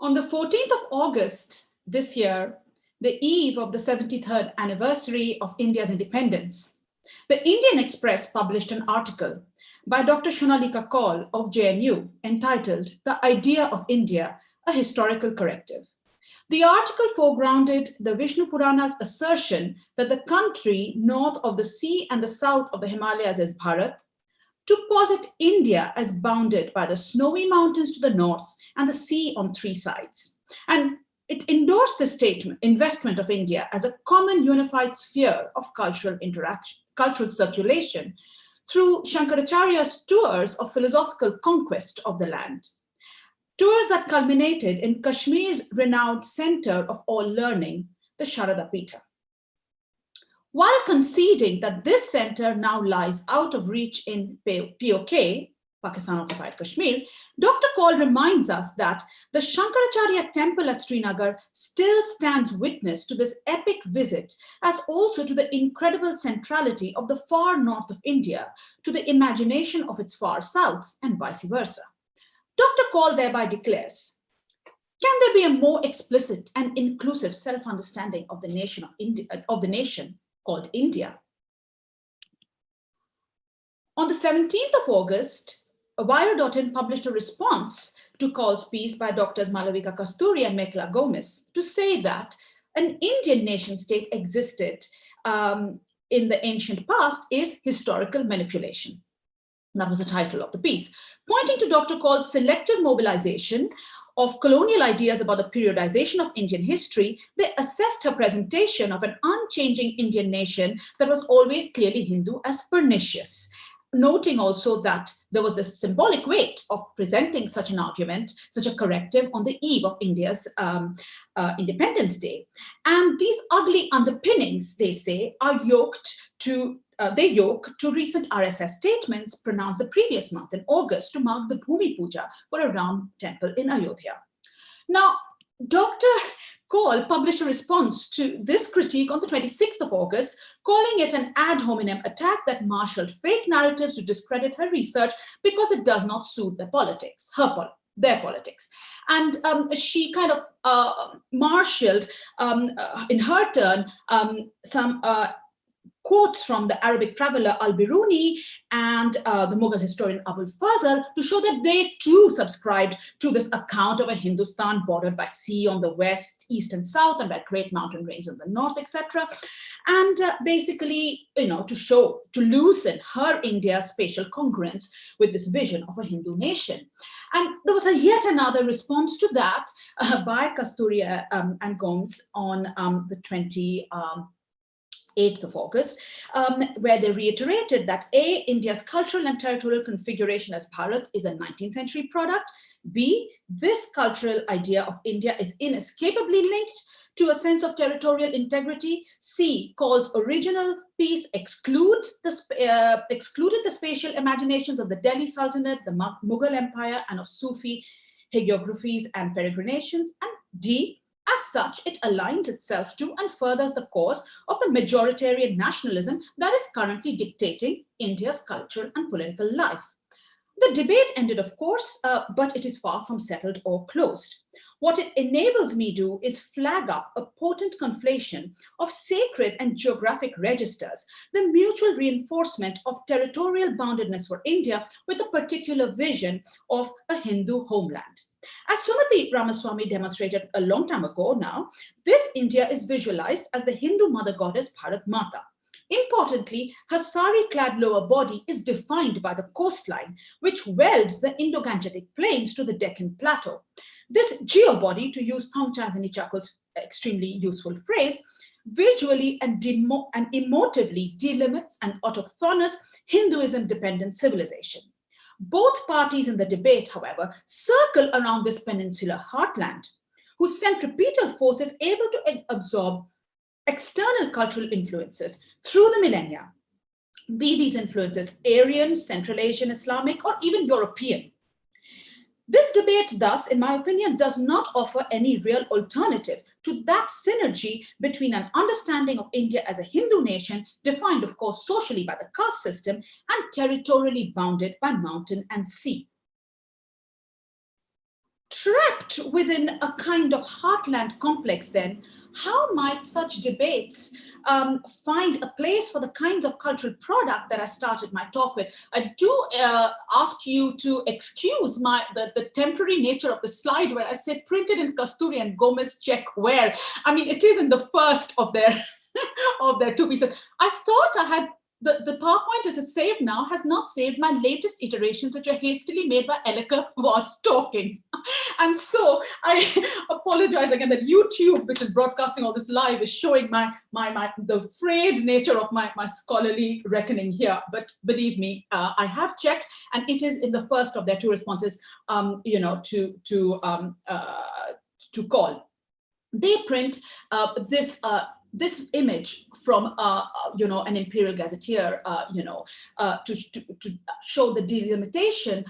On the 14th of August this year, the eve of the 73rd anniversary of India's independence, the Indian Express published an article by Dr. Shonalika Kaul of JNU entitled The Idea of India, a Historical Corrective. The article foregrounded the Vishnu Purana's assertion that the country north of the sea and the south of the Himalayas is Bharat, to posit India as bounded by the snowy mountains to the north and the sea on three sides. And it endorsed the statement, investment of India as a common unified sphere of cultural interaction, cultural circulation through Shankaracharya's tours of philosophical conquest of the land. Tours that culminated in Kashmir's renowned center of all learning, the Sharada Peetha. While conceding that this center now lies out of reach in POK, Pakistan-occupied Kashmir, Dr. Kaul reminds us that the Shankaracharya temple at Srinagar still stands witness to this epic visit, as also to the incredible centrality of the far north of India to the imagination of its far south, and vice versa. Dr. Kaul thereby declares, can there be a more explicit and inclusive self-understanding of the nation of India, called India? On the 17th of August, Wire.in published a response to Kaul's piece by Drs. Malavika Kasturi and Mekla Gomez to say that an Indian nation state existed in the ancient past is historical manipulation. That was the title of the piece, pointing to Dr. Kaul's selective mobilization of colonial ideas about the periodization of Indian history. They assessed her presentation of an unchanging Indian nation that was always clearly Hindu as pernicious, noting also that there was the symbolic weight of presenting such an argument, such a corrective on the eve of India's Independence Day. And these ugly underpinnings, they say, are yoked to recent RSS statements pronounced the previous month in August to mark the Bhumi Puja for a Ram temple in Ayodhya. Now, Dr. Kaul published a response to this critique on the 26th of August, calling it an ad hominem attack that marshaled fake narratives to discredit her research because it does not suit their politics, their politics. And she kind of marshaled, in her turn, some quotes from the Arabic traveler Al-Biruni and the Mughal historian Abul Fazl to show that they too subscribed to this account of a Hindustan bordered by sea on the west, east and south, and by great mountain range on the north, etc. And basically, to loosen her India's spatial congruence with this vision of a Hindu nation. And there was yet another response to that by Kasturi and Gomes on the 8th of August, where they reiterated that A, India's cultural and territorial configuration as Bharat is a 19th century product. B, this cultural idea of India is inescapably linked to a sense of territorial integrity. C, Kaul's original piece excluded the spatial imaginations of the Delhi Sultanate, the Mughal Empire, and of Sufi hagiographies and peregrinations. And D, as such, it aligns itself to and furthers the cause of the majoritarian nationalism that is currently dictating India's cultural and political life. The debate ended, of course, but it is far from settled or closed. What it enables me to do is flag up a potent conflation of sacred and geographic registers, the mutual reinforcement of territorial boundedness for India with a particular vision of a Hindu homeland. As Sumati Ramaswamy demonstrated a long time ago now, this India is visualized as the Hindu mother goddess Bharat Mata. Importantly, her sari-clad lower body is defined by the coastline, which welds the Indo-Gangetic plains to the Deccan Plateau. This geobody, to use Thongchang Vinichakul's extremely useful phrase, visually and emotively delimits an autochthonous Hinduism-dependent civilization. Both parties in the debate, however, circle around this peninsular heartland, whose centripetal force is able to absorb external cultural influences through the millennia, be these influences Aryan, Central Asian, Islamic, or even European. This debate, thus, in my opinion, does not offer any real alternative to that synergy between an understanding of India as a Hindu nation, defined, of course, socially by the caste system, and territorially bounded by mountain and sea. trapped within a kind of heartland complex, then, how might such debates find a place for the kinds of cultural product that I started my talk with? I do ask you to excuse the temporary nature of the slide where I say printed in Kasturi and Gomez check where. I mean, it is in the first of their of their two pieces. I thought I had the PowerPoint is saved now, has not saved my latest iterations, which were hastily made by Elleke was talking. And so I apologize again that YouTube, which is broadcasting all this live, is showing the frayed nature of my scholarly reckoning here. But believe me, I have checked, and it is in the first of their two responses, to call. They print this image from an imperial gazetteer, to show the delimitation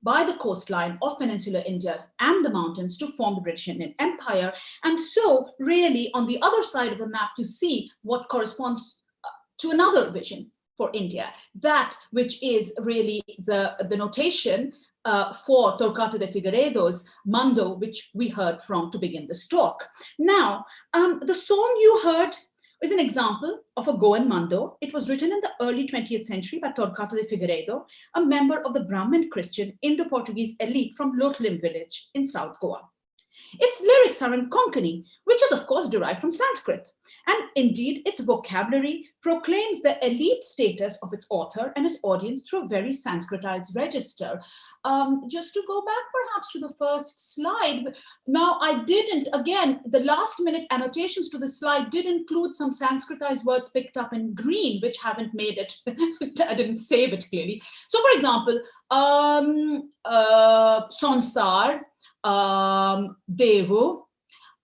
by the coastline of peninsular India and the mountains to form the British Indian Empire. And so really on the other side of the map, you see what corresponds to another vision for India, that which is really the notation for Torquato de Figueiredo's Mando, which we heard from to begin this talk. Now, the song you heard is an example of a Goan Mando. It was written in the early 20th century by Torquato de Figueiredo, a member of the Brahmin Christian Indo-Portuguese elite from Lotlim village in South Goa. Its lyrics are in Konkani, which is of course derived from Sanskrit. And indeed, its vocabulary proclaims the elite status of its author and his audience through a very Sanskritized register. Just to go back perhaps to the first slide. Now, I didn't, again, the last minute annotations to the slide did include some Sanskritized words picked up in green, which haven't made it, I didn't save it clearly. So for example, Sonsar, Devu,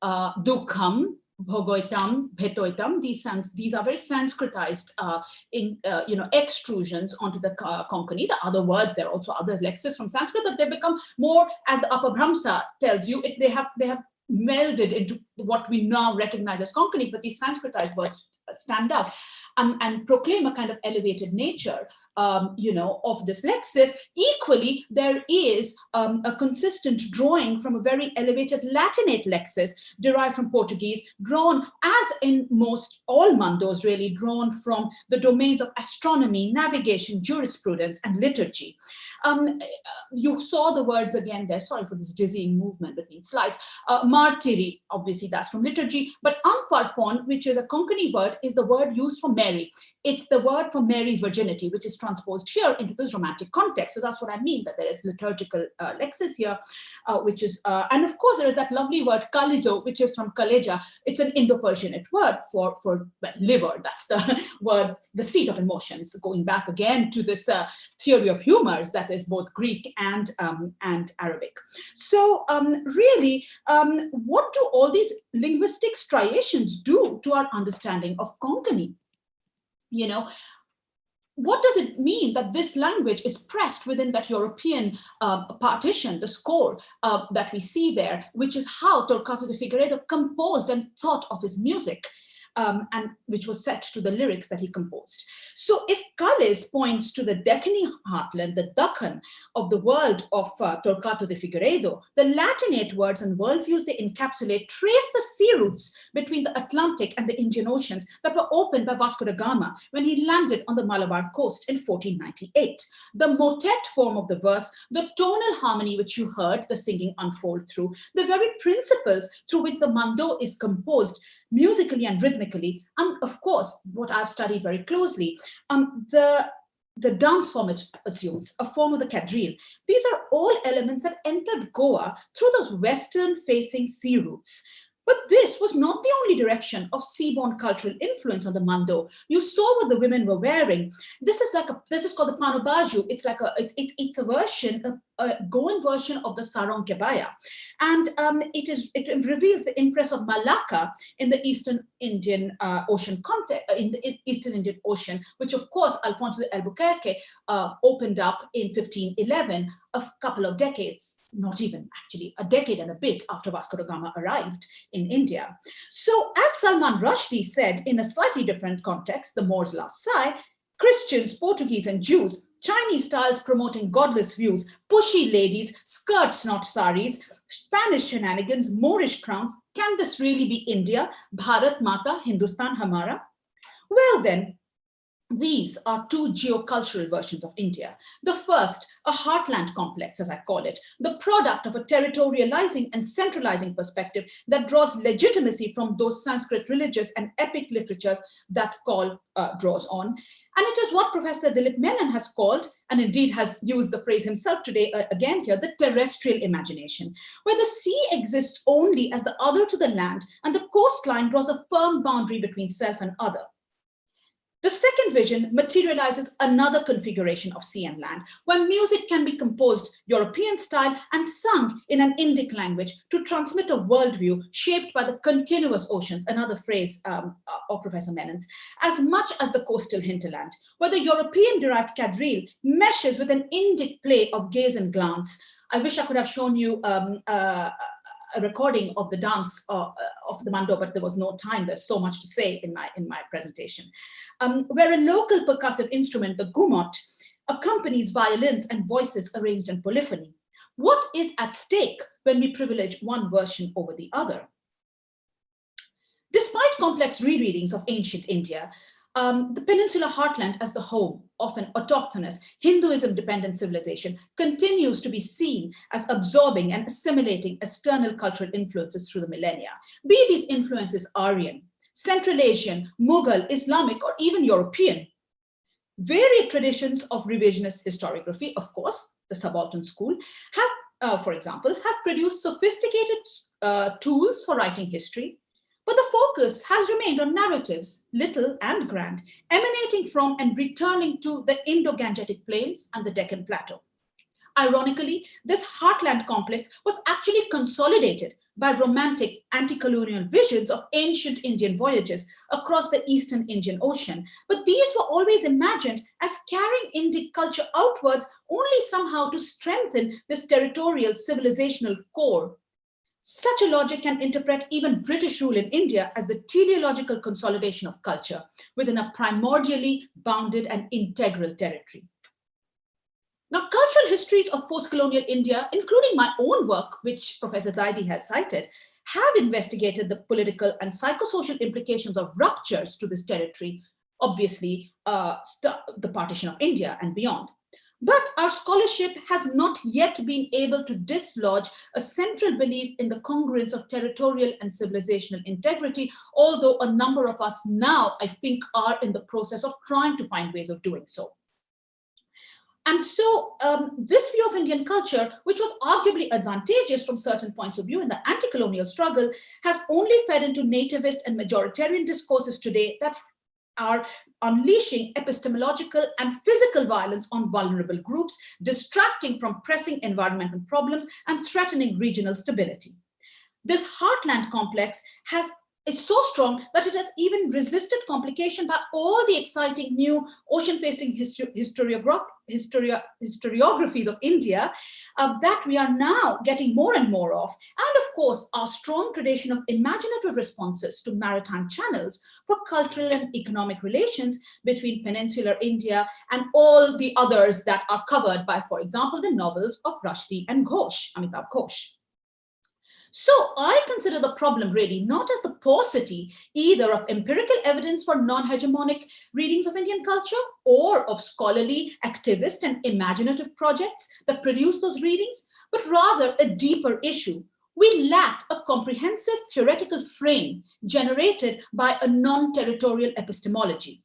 Dukham, Bhogoitam, Bhetoitam. These are very Sanskritized extrusions onto the Konkani. The other words, there are also other lexes from Sanskrit, but they become more, as the Upper Brahmsa tells you, they have melded into what we now recognize as Konkani, but these Sanskritized words stand out and proclaim a kind of elevated nature, of this lexis. Equally, there is a consistent drawing from a very elevated Latinate lexis derived from Portuguese, drawn, as in most all mandos really, drawn from the domains of astronomy, navigation, jurisprudence, and liturgy. You saw the words again there, sorry for this dizzying movement between slides. Martiri, obviously that's from liturgy, but Ankwarpon, which is a Konkani word, is the word used for Mary. It's the word for Mary's virginity, which is transposed here into this romantic context. So that's what I mean, that there is liturgical lexis here, which is, and of course there is that lovely word kalizo, which is from Kaleja. It's an Indo-Persianate word for liver. That's the word, the seat of emotions, going back again to this theory of humors that is both Greek and Arabic. So really, what do all these linguistic striations do to our understanding of Konkani? What does it mean that this language is pressed within that European partition, the score that we see there, which is how Torquato de Figueiredo composed and thought of his music, and which was set to the lyrics that he composed. So if Calais points to the Deccani heartland, the Dakhan of the world of Torquato de Figueiredo, the Latinate words and worldviews they encapsulate trace the sea routes between the Atlantic and the Indian Oceans that were opened by Vasco da Gama when he landed on the Malabar coast in 1498. The motet form of the verse, the tonal harmony which you heard the singing unfold through, the very principles through which the mando is composed musically and rhythmically, and of course, what I've studied very closely, the dance form it assumes, a form of the quadrille. These are all elements that entered Goa through those western-facing sea routes. But this was not the only direction of seaborne cultural influence on the Mando. You saw what the women were wearing. This is called the Panobaju. It's like it's a version, a Goan version of the Sarong Kebaya. And it reveals the impress of Malacca in the Eastern Indian Ocean context, in the Eastern Indian Ocean, which of course Alfonso de Albuquerque opened up in 1511, a couple of decades, not even actually, a decade and a bit after Vasco da Gama arrived in India. So as Salman Rushdie said in a slightly different context, the Moor's Last Sigh, Christians, Portuguese, and Jews Chinese styles promoting godless views, pushy ladies, skirts not saris, Spanish shenanigans, Moorish crowns. Can this really be India? Bharat Mata, Hindustan Hamara? Well then, these are two geocultural versions of India. The first, a heartland complex, as I call it, the product of a territorializing and centralizing perspective that draws legitimacy from those Sanskrit religious and epic literatures that draws on. And it is what Professor Dilip Menon has called, and indeed has used the phrase himself today again here, the terrestrial imagination, where the sea exists only as the other to the land and the coastline draws a firm boundary between self and other. The second vision materializes another configuration of sea and land, where music can be composed European style and sung in an Indic language to transmit a worldview shaped by the continuous oceans, another phrase of Professor Menon's, as much as the coastal hinterland, where the European-derived quadrille meshes with an Indic play of gaze and glance. I wish I could have shown you a recording of the dance of the Mando, but there was no time. There's so much to say in my presentation. Where a local percussive instrument, the gumot, accompanies violins and voices arranged in polyphony. What is at stake when we privilege one version over the other? Despite complex rereadings of ancient India, the peninsular heartland as the home of an autochthonous Hinduism-dependent civilization continues to be seen as absorbing and assimilating external cultural influences through the millennia. Be these influences Aryan, Central Asian, Mughal, Islamic, or even European. Varied traditions of revisionist historiography, of course, the subaltern school, have, for example, have produced sophisticated tools for writing history, but the focus has remained on narratives, little and grand, emanating from and returning to the Indo-Gangetic plains and the Deccan Plateau. Ironically, this heartland complex was actually consolidated by romantic anti-colonial visions of ancient Indian voyages across the Eastern Indian Ocean. But these were always imagined as carrying Indic culture outwards only somehow to strengthen this territorial civilizational core. Such a logic can interpret even British rule in India as the teleological consolidation of culture within a primordially bounded and integral territory. Now, cultural histories of post-colonial India, including my own work, which Professor Zaidi has cited, have investigated the political and psychosocial implications of ruptures to this territory, obviously the partition of India and beyond. But our scholarship has not yet been able to dislodge a central belief in the congruence of territorial and civilizational integrity, although a number of us now, I think, are in the process of trying to find ways of doing so. And so this view of Indian culture, which was arguably advantageous from certain points of view in the anti-colonial struggle, has only fed into nativist and majoritarian discourses today that are unleashing epistemological and physical violence on vulnerable groups, distracting from pressing environmental problems and threatening regional stability. This heartland complex is so strong that it has even resisted complication by all the exciting new ocean-facing historiographies of India that we are now getting more and more of. And of course, our strong tradition of imaginative responses to maritime channels for cultural and economic relations between peninsular India and all the others that are covered by, for example, the novels of Rushdie and Ghosh, Amitabh Ghosh. So I consider the problem really not as the paucity either of empirical evidence for non-hegemonic readings of Indian culture or of scholarly, activist and imaginative projects that produce those readings, but rather a deeper issue. We lack a comprehensive theoretical frame generated by a non-territorial epistemology.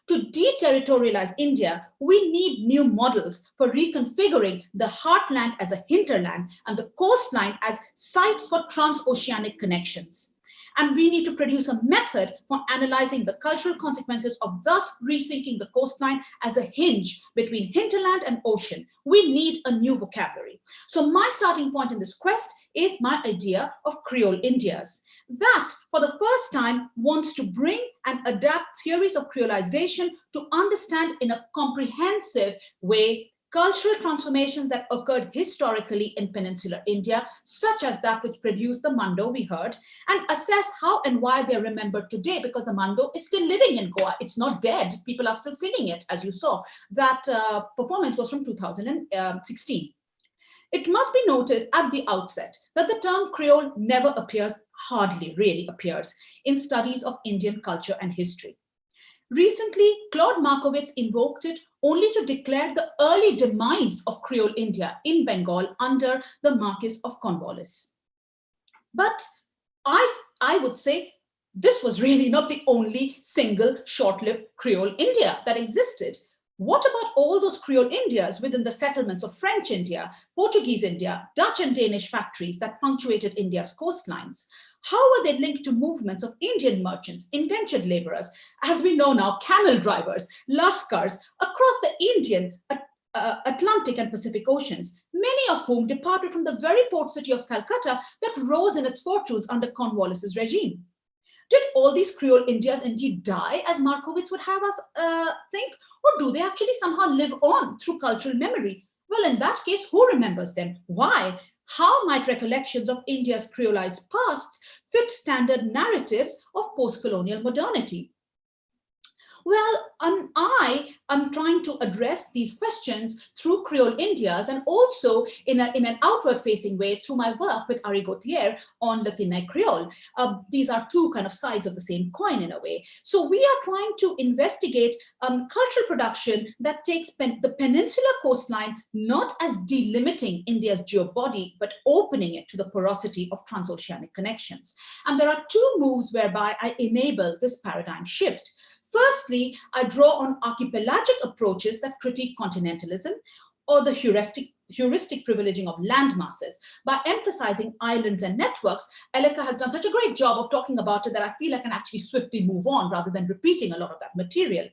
To deterritorialize India, we need new models for reconfiguring the heartland as a hinterland and the coastline as sites for transoceanic connections. And we need to produce a method for analyzing the cultural consequences of thus rethinking the coastline as a hinge between hinterland and ocean. We need a new vocabulary. So my starting point in this quest is my idea of Creole Indias, that for the first time wants to bring and adapt theories of creolization to understand in a comprehensive way cultural transformations that occurred historically in peninsular India, such as that which produced the Mando we heard, and assess how and why they're remembered today, because the Mando is still living in Goa. It's not dead. People are still singing it, as you saw. That performance was from 2016. It must be noted at the outset that the term Creole never appears, hardly really appears, in studies of Indian culture and history. Recently, Claude Markowitz invoked it only to declare the early demise of Creole India in Bengal under the Marquis of Cornwallis. But I would say this was really not the only single short-lived Creole India that existed. What about all those Creole Indias within the settlements of French India, Portuguese India, Dutch and Danish factories that punctuated India's coastlines? How were they linked to movements of Indian merchants, indentured laborers, as we know now, camel drivers, laskars across the Indian, Atlantic and Pacific Oceans, many of whom departed from the very port city of Calcutta that rose in its fortunes under Cornwallis's regime? Did all these Creole Indias indeed die, as Markowitz would have us think, or do they actually somehow live on through cultural memory? Well, in that case, who remembers them? Why? How might recollections of India's creolized pasts fit standard narratives of post-colonial modernity? Well, I am trying to address these questions through Creole Indias and also in an outward-facing way through my work with Ari Gauthier on Latina Creole. These are two kind of sides of the same coin in a way. So we are trying to investigate cultural production that takes the peninsular coastline not as delimiting India's geobody, but opening it to the porosity of transoceanic connections. And there are two moves whereby I enable this paradigm shift. Firstly, I draw on archipelagic approaches that critique continentalism or the heuristic privileging of land masses. By emphasizing islands and networks, Elleke has done such a great job of talking about it that I feel I can actually swiftly move on rather than repeating a lot of that material.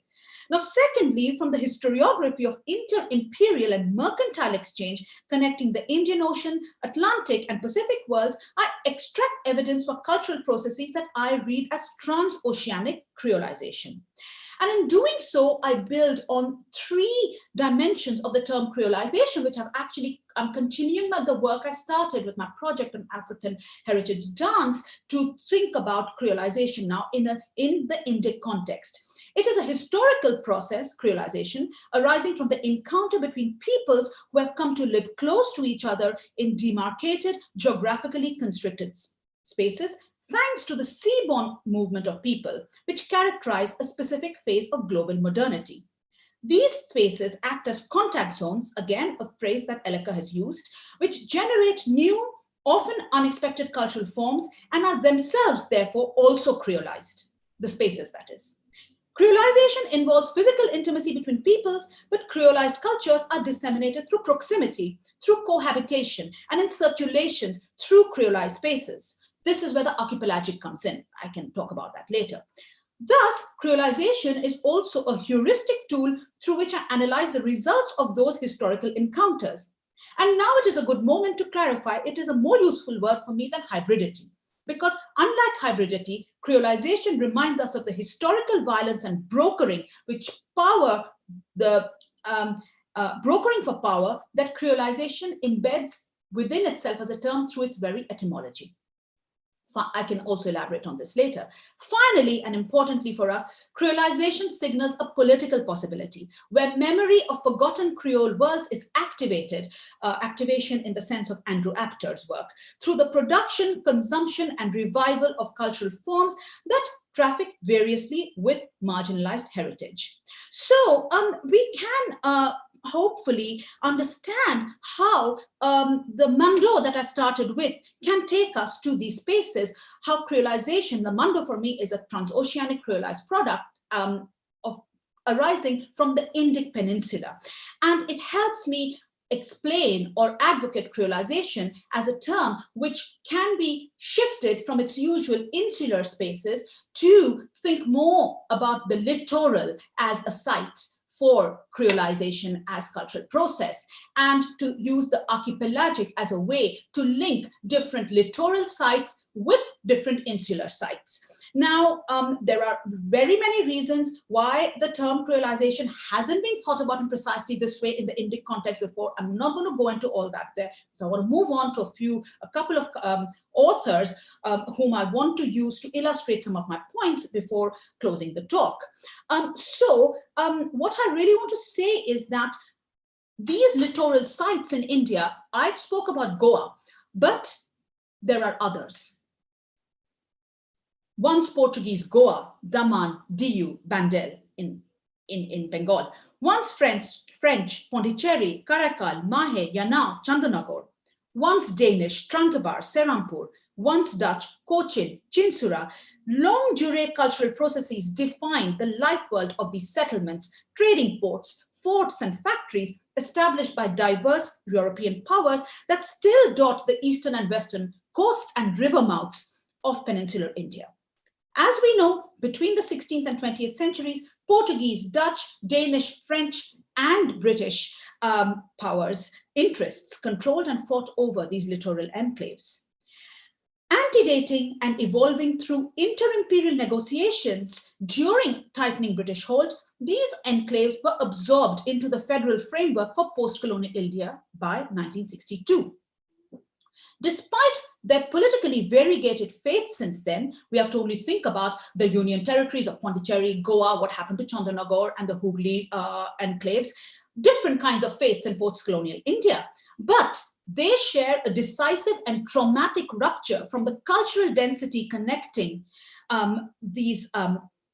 Now, secondly, from the historiography of inter-imperial and mercantile exchange connecting the Indian Ocean, Atlantic, and Pacific worlds, I extract evidence for cultural processes that I read as transoceanic creolization. And in doing so, I build on three dimensions of the term creolization, which I'm continuing the work I started with my project on African heritage dance to think about creolization now in the Indic context. It is a historical process, creolization, arising from the encounter between peoples who have come to live close to each other in demarcated, geographically constricted spaces, thanks to the seaborne movement of people, which characterize a specific phase of global modernity. These spaces act as contact zones, again, a phrase that Elleke has used, which generate new, often unexpected cultural forms and are themselves, therefore, also creolized, the spaces, that is. Creolization involves physical intimacy between peoples, but creolized cultures are disseminated through proximity, through cohabitation, and in circulations through creolized spaces. This is where the archipelagic comes in. I can talk about that later. Thus, creolization is also a heuristic tool through which I analyze the results of those historical encounters. And now it is a good moment to clarify it is a more useful word for me than hybridity. Because unlike hybridity, creolization reminds us of the historical violence and brokering, which brokering for power that creolization embeds within itself as a term through its very etymology. I can also elaborate on this later. Finally, and importantly for us, creolization signals a political possibility where memory of forgotten Creole worlds is activated, activation in the sense of Andrew Apter's work, through the production, consumption, and revival of cultural forms that traffic variously with marginalized heritage. So we can hopefully understand how the Mando that I started with can take us to these spaces, how creolization, the Mando for me is a transoceanic creolized product arising from the Indic Peninsula. And it helps me explain or advocate creolization as a term which can be shifted from its usual insular spaces to think more about the littoral as a site for creolization as cultural process, and to use the archipelagic as a way to link different littoral sites with different insular sites. Now, there are very many reasons why the term creolization hasn't been thought about in precisely this way in the Indic context before. I'm not going to go into all that there. So I want to move on to a couple of authors whom I want to use to illustrate some of my points before closing the talk. What I really want to say is that these littoral sites in India, I spoke about Goa, but there are others. Once Portuguese Goa, Daman, Diu, Bandel in Bengal. Once French Pondicherry, Karaikal, Mahe, Yanao, Chandanagar. Once Danish, Trankebar, Serampur. Once Dutch, Cochin, Chinsura. Long durée cultural processes defined the life world of these settlements, trading ports, forts, and factories established by diverse European powers that still dot the eastern and western coasts and river mouths of peninsular India. As we know, between the 16th and 20th centuries, Portuguese, Dutch, Danish, French, and British powers' interests controlled and fought over these littoral enclaves. Antedating and evolving through inter-imperial negotiations during tightening British hold, these enclaves were absorbed into the federal framework for post-colonial India by 1962. Despite their politically variegated fate since then, we have to only think about the Union territories of Pondicherry, Goa, what happened to Chandanagar and the Hooghly enclaves, different kinds of fates in post-colonial India. But they share a decisive and traumatic rupture from the cultural density connecting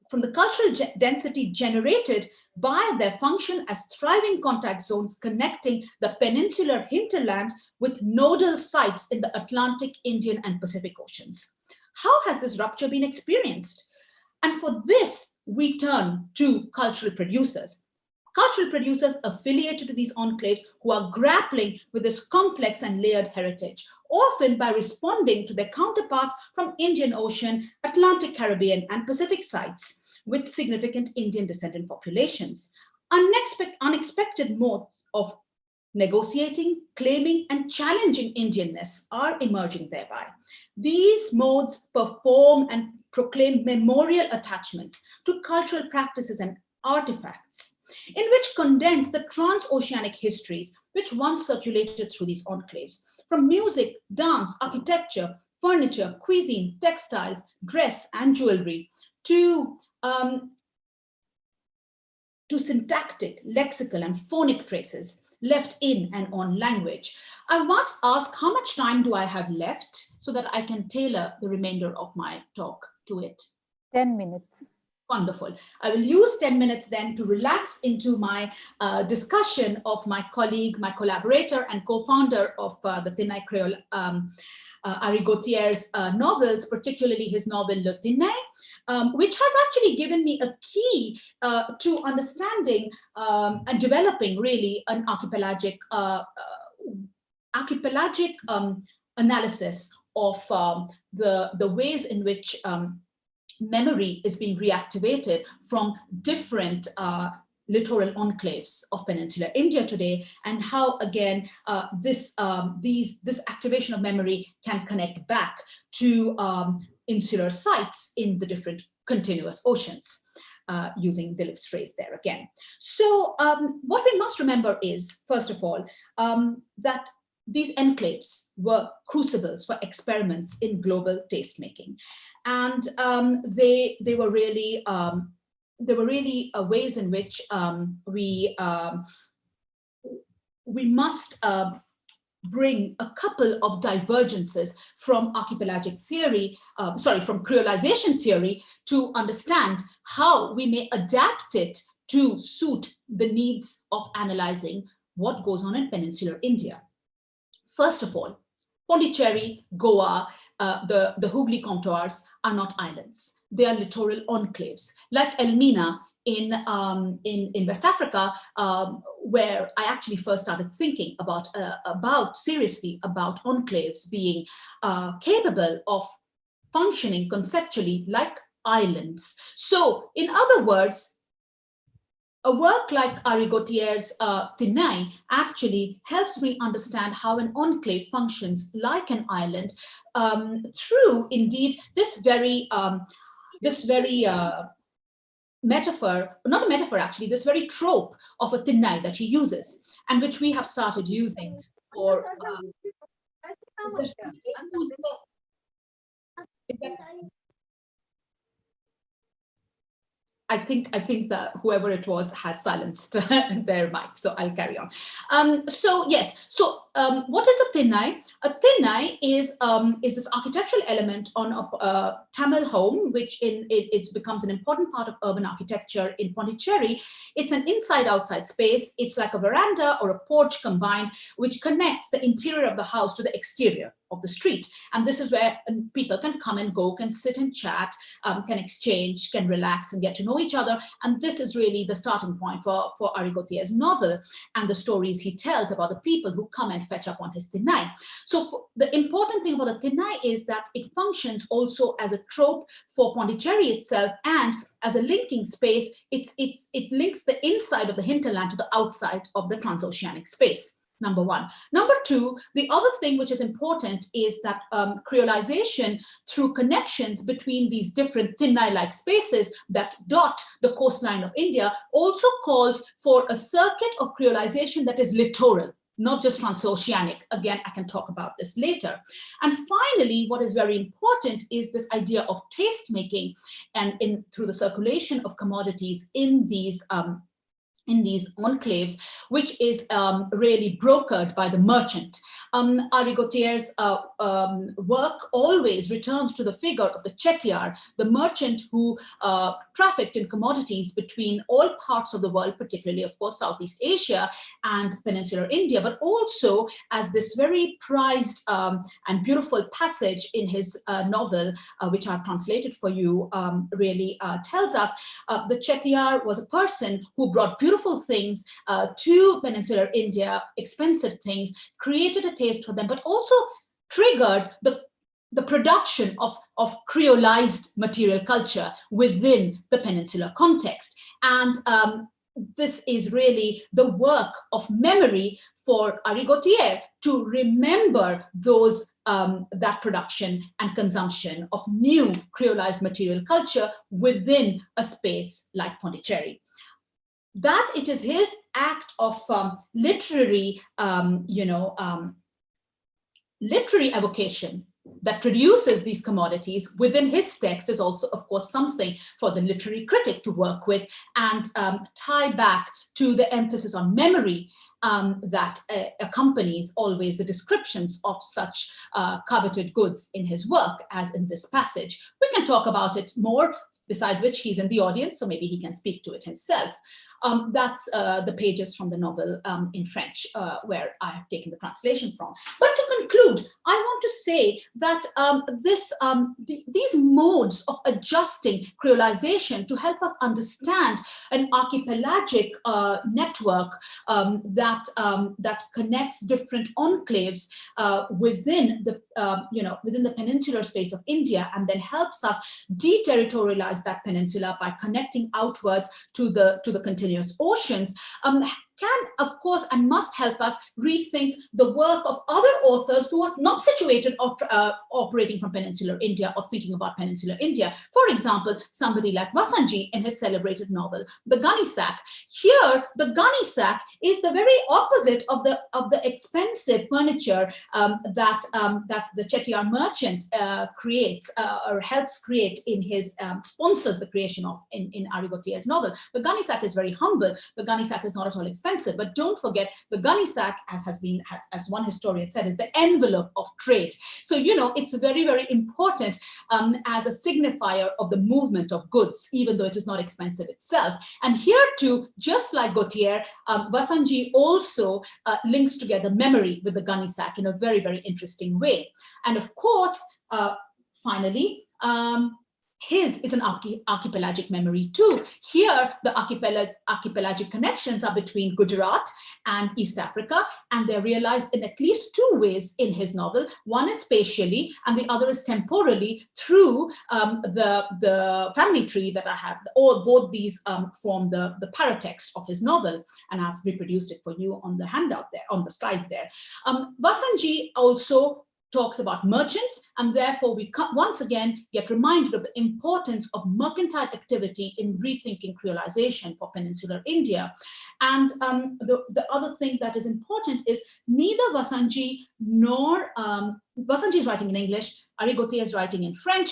from the cultural density generated by their function as thriving contact zones connecting the peninsular hinterland with nodal sites in the Atlantic, Indian, and Pacific Oceans. How has this rupture been experienced? And for this, we turn to cultural producers affiliated to these enclaves who are grappling with this complex and layered heritage, often by responding to their counterparts from Indian Ocean, Atlantic, Caribbean, and Pacific sites with significant Indian descendant populations. Unexpected modes of negotiating, claiming, and challenging Indianness are emerging thereby. These modes perform and proclaim memorial attachments to cultural practices and artifacts, in which condense the trans-oceanic histories which once circulated through these enclaves, from music, dance, architecture, furniture, cuisine, textiles, dress, and jewelry, to syntactic, lexical, and phonic traces left in and on language. I must ask, how much time do I have left so that I can tailor the remainder of my talk to it? 10 minutes. Wonderful. I will use 10 minutes then to relax into my discussion of my colleague, my collaborator, and co-founder of the Tinai Creole, Ari Gautier's novels, particularly his novel Le Tinai, which has actually given me a key to understanding and developing really an archipelagic analysis of the ways in which memory is being reactivated from different littoral enclaves of peninsular India today, and how again this activation of memory can connect back to insular sites in the different continuous oceans, using Dilip's phrase there again. So what we must remember is, first of all, that these enclaves were crucibles for experiments in global taste making, and they were really ways in which we must bring a couple of divergences from archipelagic theory, from creolization theory, to understand how we may adapt it to suit the needs of analyzing what goes on in peninsular India. First of all, Pondicherry, Goa, the Hooghly contours are not islands. They are littoral enclaves, like Elmina in West Africa, where I actually first started thinking seriously about enclaves being capable of functioning conceptually like islands. So, in other words, a work like Ari Gautier's Tinai actually helps me understand how an enclave functions like an island through, indeed, this very this very metaphor, not a metaphor actually, this very trope of a Thinnai that he uses, and which we have started using for I think that whoever it was has silenced their mic, so I'll carry on. So yes, so what is a Thinnai? A Thinnai is this architectural element on a Tamil home, which it becomes an important part of urban architecture in Pondicherry. It's an inside-outside space. It's like a veranda or a porch combined, which connects the interior of the house to the exterior of the street. And this is where people can come and go, can sit and chat, can exchange, can relax and get to know each other. And this is really the starting point for Ari Gautier's novel and the stories he tells about the people who come and fetch up on his Thinnai. So the important thing about the Thinnai is that it functions also as a trope for Pondicherry itself, and as a linking space, it links the inside of the hinterland to the outside of the transoceanic space. Number one. Number two, the other thing which is important is that creolization through connections between these different Thinnai-like spaces that dot the coastline of India also calls for a circuit of creolization that is littoral, not just transoceanic. Again, I can talk about this later. And finally, what is very important is this idea of taste making and through the circulation of commodities in these enclaves, which is really brokered by the merchant. Ari Gautier's work always returns to the figure of the chettiar, the merchant who trafficked in commodities between all parts of the world, particularly, of course, Southeast Asia and peninsular India, but also as this very prized and beautiful passage in his novel, which I've translated for you, really tells us. The chettiar was a person who brought beautiful things to peninsular India, expensive things, created a taste for them, but also triggered the production of creolized material culture within the peninsular context. And this is really the work of memory for Ari Gautier to remember those that production and consumption of new creolized material culture within a space like Pondicherry. That it is his act of literary evocation that produces these commodities within his text is also, of course, something for the literary critic to work with and tie back to the emphasis on memory that accompanies always the descriptions of such coveted goods in his work, as in this passage. We can talk about it more, besides which he's in the audience, so maybe he can speak to it himself. That's the pages from the novel in French, where I have taken the translation from. But to conclude, I want to say that these modes of adjusting creolization to help us understand an archipelagic network that connects different enclaves within the peninsular space of India, and then helps us deterritorialize that peninsula by connecting outwards to the continuous oceans, can, of course, and must help us rethink the work of other authors who are not situated or operating from peninsular India or thinking about peninsular India. For example, somebody like Vasanji in his celebrated novel, The Gunny Sack. Here, the gunny sack is the very opposite of the expensive furniture that the chettiar merchant creates or helps create in his sponsors the creation of in Ari Gautier's novel. The gunny sack is very humble. The gunny sack is not at all expensive, but don't forget the gunny sack, as one historian said, is the envelope of trade. So it's very, very important as a signifier of the movement of goods, even though it is not expensive itself. And here too, just like Gautier, Vasanji also links together memory with the gunny sack in a very, very interesting way. And of course, finally, his is an archipelagic memory too. Here, the archipelagic connections are between Gujarat and East Africa, and they're realized in at least two ways in his novel. One is spatially, and the other is temporally through the family tree that I have. Both these form the paratext of his novel, and I've reproduced it for you on the handout there, on the slide there. Vasanji also talks about merchants, and therefore we once again get reminded of the importance of mercantile activity in rethinking creolization for peninsular India. And the other thing that is important is neither Vasanji nor Vasanji is writing in English, Arigote is writing in French.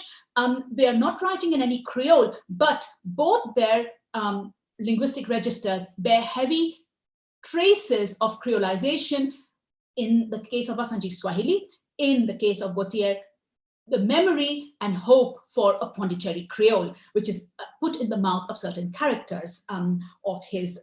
They are not writing in any Creole, but both their linguistic registers bear heavy traces of creolization. In the case of Vasanji, Swahili; in the case of Gautier, the memory and hope for a Pondicherry Creole, which is put in the mouth of certain characters of his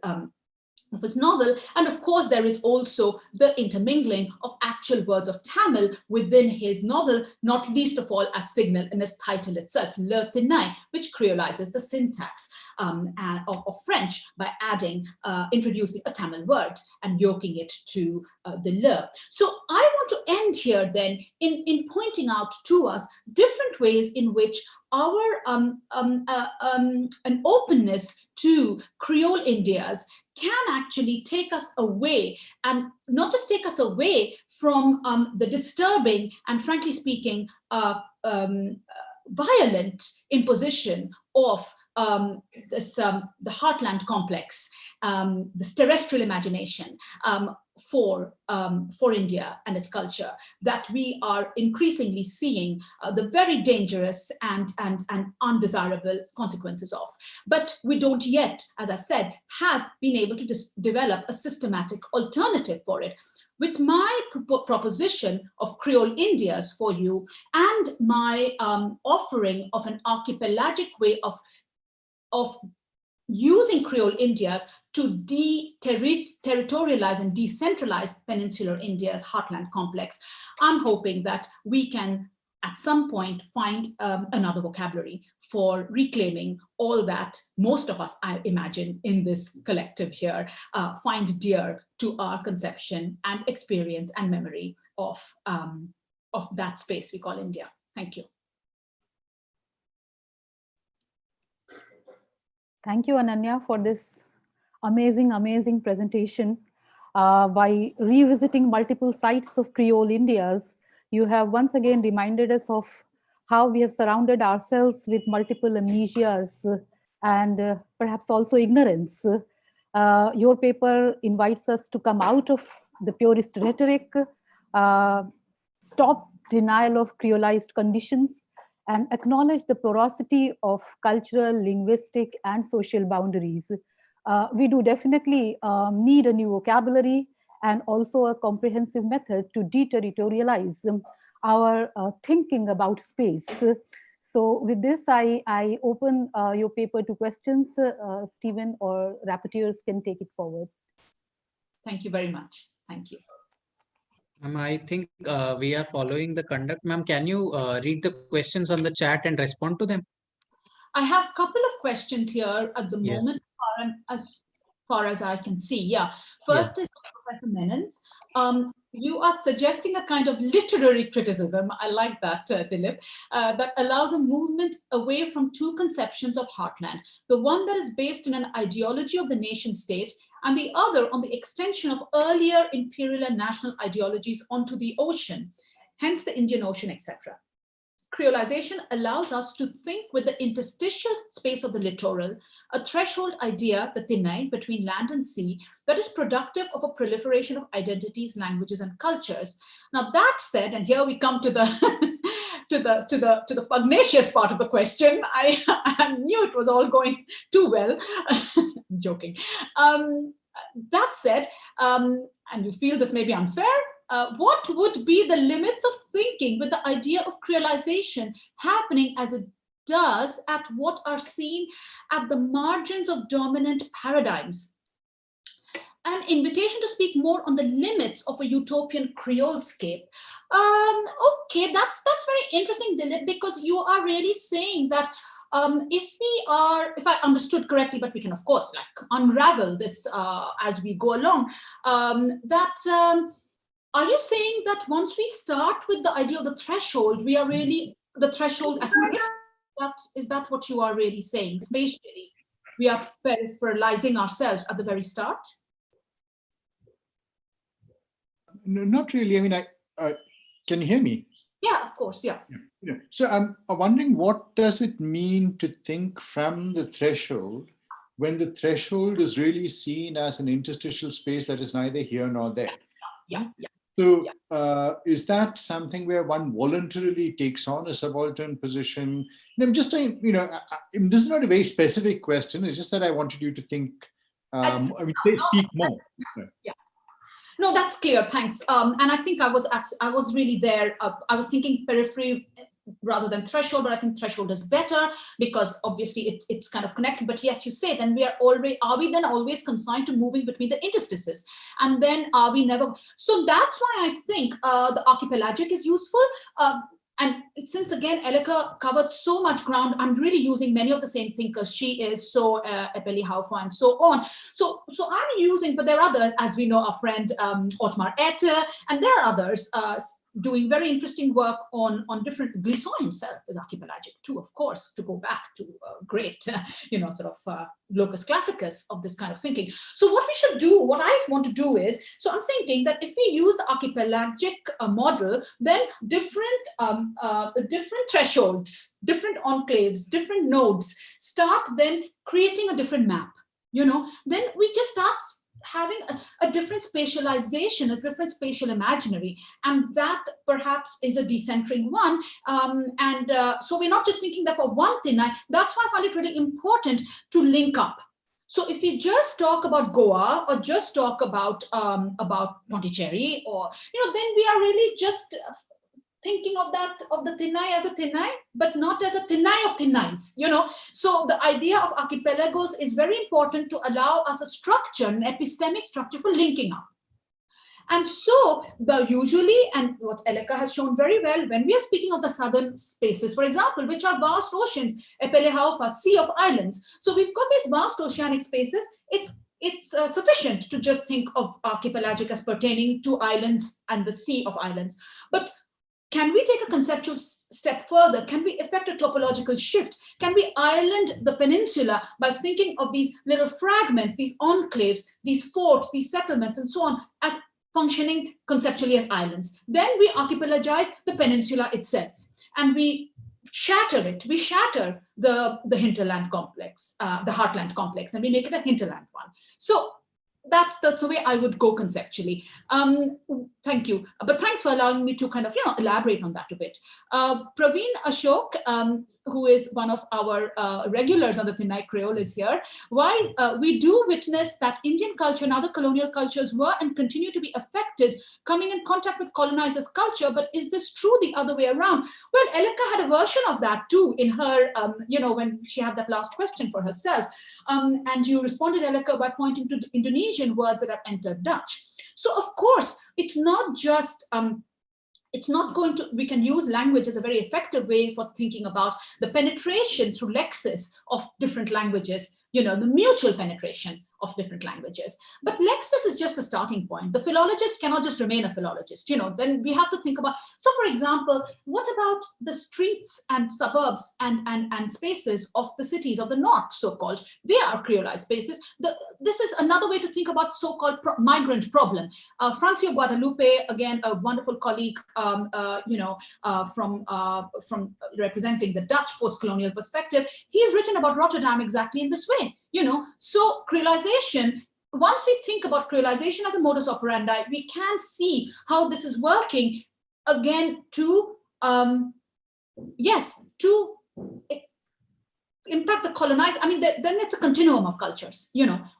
novel. And of course, there is also the intermingling of actual words of Tamil within his novel, not least of all as signaled in his title itself, Le Tinai, which creolizes the syntax of French by introducing a Tamil word and yoking it to the le. So I want to end here then in pointing out to us different ways in which our an openness to Creole Indias can actually take us away, and not just take us away from the disturbing and, frankly speaking, violent imposition of the heartland complex, this terrestrial imagination for India and its culture, that we are increasingly seeing the very dangerous and undesirable consequences of. But we don't yet, as I said, have been able to develop a systematic alternative for it. With my proposition of Creole Indias for you and my offering of an archipelagic way of using Creole Indias to territorialize and decentralize peninsular India's heartland complex, I'm hoping that we can at some point find another vocabulary for reclaiming all that most of us, I imagine, in this collective here, find dear to our conception and experience and memory of that space we call India. Thank you. Thank you, Ananya, for this amazing presentation. By revisiting multiple sites of Creole Indias, you have once again reminded us of how we have surrounded ourselves with multiple amnesias and perhaps also ignorance. Your paper invites us to come out of the purist rhetoric, stop denial of creolized conditions, and acknowledge the porosity of cultural, linguistic, and social boundaries. We do definitely need a new vocabulary and also a comprehensive method to deterritorialize our thinking about space. So with this, I open your paper to questions. Stephen or rapporteurs can take it forward. Thank you very much. Thank you. I think we are following the conduct. Ma'am, can you read the questions on the chat and respond to them? I have a couple of questions here at the moment, as far as I can see. Yeah. First is Professor Menon's. You are suggesting a kind of literary criticism, I like that, Dilip, that allows a movement away from two conceptions of heartland, the one that is based in an ideology of the nation state, and the other on the extension of earlier imperial and national ideologies onto the ocean, hence the Indian Ocean, etc. Creolization allows us to think with the interstitial space of the littoral, a threshold idea, the tinai, between land and sea, that is productive of a proliferation of identities, languages, and cultures. Now that said, and here we come to the to the pugnacious part of the question. I knew it was all going too well. I'm joking. That said, and you feel this may be unfair, what would be the limits of thinking with the idea of creolization happening as it does at what are seen at the margins of dominant paradigms? An invitation to speak more on the limits of a utopian Creolescape. Okay, that's very interesting, Dilip, because you are really saying that if I understood correctly, but we can of course like unravel this as we go along, are you saying that once we start with the idea of the threshold, we are really the threshold as is that what you are really saying? Spatially, we are peripheralizing ourselves at the very start? No, not really. I mean, can you hear me? Yeah, of course, yeah. So I'm wondering, what does it mean to think from the threshold when the threshold is really seen as an interstitial space that is neither here nor there? Yeah. So is that something where one voluntarily takes on a subaltern position? And I'm just saying, this is not a very specific question. It's just that I wanted you to think, speak more. Yeah. No, that's clear. Thanks. And I think I was really there. I was thinking periphery rather than threshold, but I think threshold is better because obviously it's kind of connected. But yes, you say then are we then always consigned to moving between the interstices? And then are we never? So that's why I think the archipelagic is useful. And since again, Elleke covered so much ground, I'm really using many of the same thinkers. She is so Epeli Haufa and so on. So I'm using, but there are others, as we know, our friend Otmar Ette, and there are others doing very interesting work on different. Glissant himself is archipelagic too, of course, to go back to great, locus classicus of this kind of thinking. So what we should do, what I want to do is, so I'm thinking that if we use the archipelagic model, then different thresholds, different enclaves, different nodes start then creating a different map. Then we just start having a different spatialization, a different spatial imaginary, and that perhaps is a decentering one. So we're not just thinking that for one thing. That's why I find it really important to link up. So if we just talk about Goa or just talk about Pondicherry, or then we are really just thinking of the Thinai as a Thinai, but not as a Thinai of Thinais, So the idea of archipelagos is very important to allow us a structure, an epistemic structure for linking up. And so usually, and what Elleke has shown very well, when we are speaking of the southern spaces, for example, which are vast oceans, Epele Haufa, sea of islands. So we've got these vast oceanic spaces. It's sufficient to just think of archipelagic as pertaining to islands and the sea of islands. But can we take a conceptual step further? Can we effect a topological shift? Can we island the peninsula by thinking of these little fragments, these enclaves, these forts, these settlements, and so on, as functioning conceptually as islands? Then we archipelagize the peninsula itself, and we shatter it. We shatter the hinterland complex, the heartland complex, and we make it a hinterland one. So that's the way I would go conceptually. Thank you. But thanks for allowing me to kind of, elaborate on that a bit. Praveen Ashok, who is one of our regulars on the Thinai Creole, is here. While we do witness that Indian culture and other colonial cultures were and continue to be affected, coming in contact with colonizers' culture, but is this true the other way around? Well, Elleke had a version of that too in her, when she had that last question for herself. And you responded, Elleke, by pointing to Indonesian words that have entered Dutch. So of course, it's not just, we can use language as a very effective way for thinking about the penetration through lexis of different languages, the mutual penetration of different languages. But lexis is just a starting point. The philologist cannot just remain a philologist, then we have to think about, so for example, what about the streets and suburbs and spaces of the cities of the north, so-called? They are creolized spaces. This is another way to think about so-called migrant problem. Francio Guadalupe, again, a wonderful colleague, from representing the Dutch post-colonial perspective, he's written about Rotterdam exactly in this way. So creolization, once we think about creolization as a modus operandi, we can see how this is working again to impact the colonized. I mean, then it's a continuum of cultures.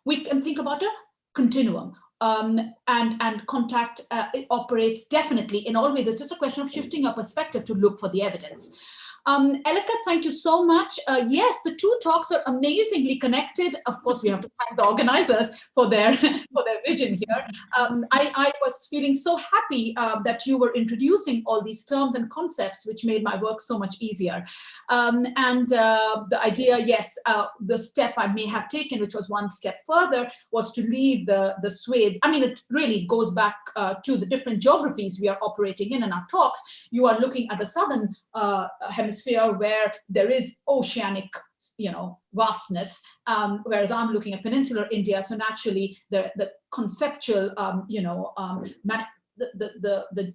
We can think about a continuum. And contact, it operates definitely in all ways. It's just a question of shifting your perspective to look for the evidence. Elleke, thank you so much. Yes, the two talks are amazingly connected. Of course, we have to thank the organizers for their vision here. I was feeling so happy that you were introducing all these terms and concepts, which made my work so much easier. The idea, yes, the step I may have taken, which was one step further, was to leave the swathe. I mean, it really goes back to the different geographies we are operating in our talks. You are looking at the southern hemisphere where there is oceanic, vastness, whereas I'm looking at peninsular India. So naturally, the conceptual, the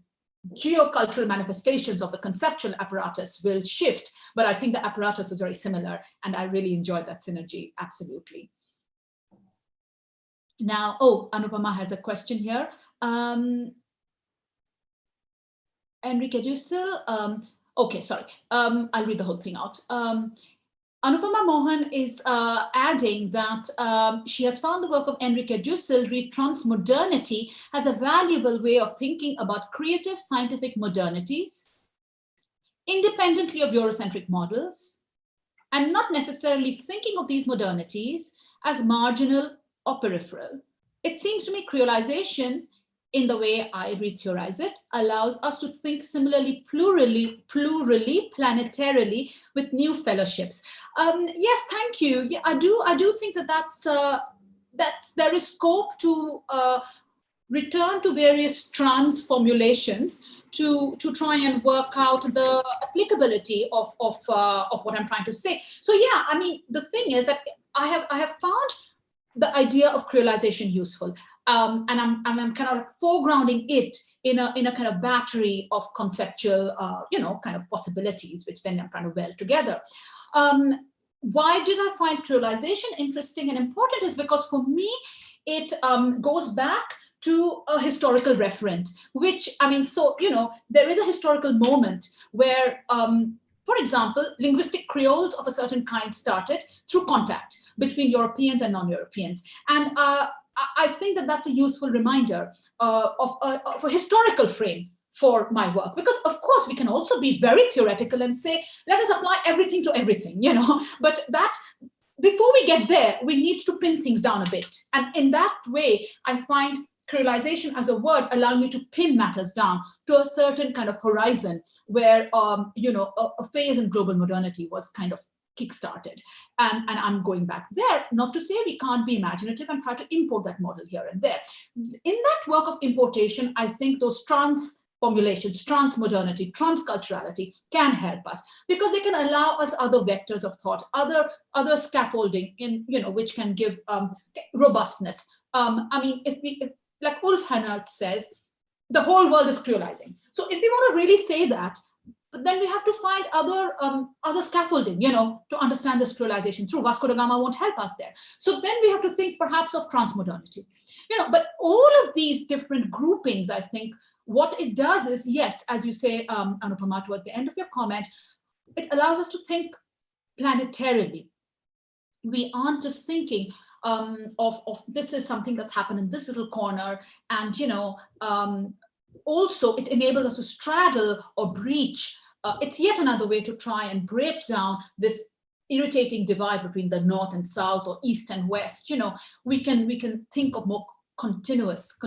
geocultural manifestations of the conceptual apparatus will shift, but I think the apparatus was very similar, and I really enjoyed that synergy, absolutely. Now, oh, Anupama has a question here. Enrique Dussel, okay, sorry, I'll read the whole thing out. Anupama Mohan is adding that she has found the work of Enrique Dussel read transmodernity as a valuable way of thinking about creative scientific modernities, independently of Eurocentric models, and not necessarily thinking of these modernities as marginal or peripheral. It seems to me creolization, in the way I re-theorize it, allows us to think similarly plurally, planetarily, with new fellowships. Yes, thank you. Yeah, I do think that there is scope to return to various trans formulations to try and work out the applicability of what I'm trying to say. So yeah, I mean, the thing is that I have found the idea of creolization useful. And I'm kind of foregrounding it in a kind of battery of conceptual, kind of possibilities, which then I'm trying to weld together. Why did I find creolization interesting and important? Is because for me, it goes back to a historical referent, which, I mean, so, there is a historical moment where, for example, linguistic creoles of a certain kind started through contact between Europeans and non-Europeans. And I think that that's a useful reminder of a historical frame for my work, because of course we can also be very theoretical and say, let us apply everything to everything, but that before we get there, we need to pin things down a bit. And in that way, I find creolization as a word allowing me to pin matters down to a certain kind of horizon where, a phase in global modernity was kind of kickstarted. And I'm going back there, not to say we can't be imaginative and try to import that model here and there. In that work of importation, I think those trans formulations, transmodernity, transculturality can help us, because they can allow us other vectors of thought, other scaffolding in, which can give robustness. I mean, if like Ulf Hannert says, the whole world is creolizing. So if we want to really say that, but then we have to find other scaffolding, to understand this creolization through. Vasco da Gama won't help us there. So then we have to think perhaps of transmodernity, but all of these different groupings, I think what it does is, yes, as you say, Anupama, towards the end of your comment, it allows us to think planetarily. We aren't just thinking of this is something that's happened in this little corner, and also it enables us to straddle or breach. It's yet another way to try and break down this irritating divide between the north and south, or east and west. We can think of more continuous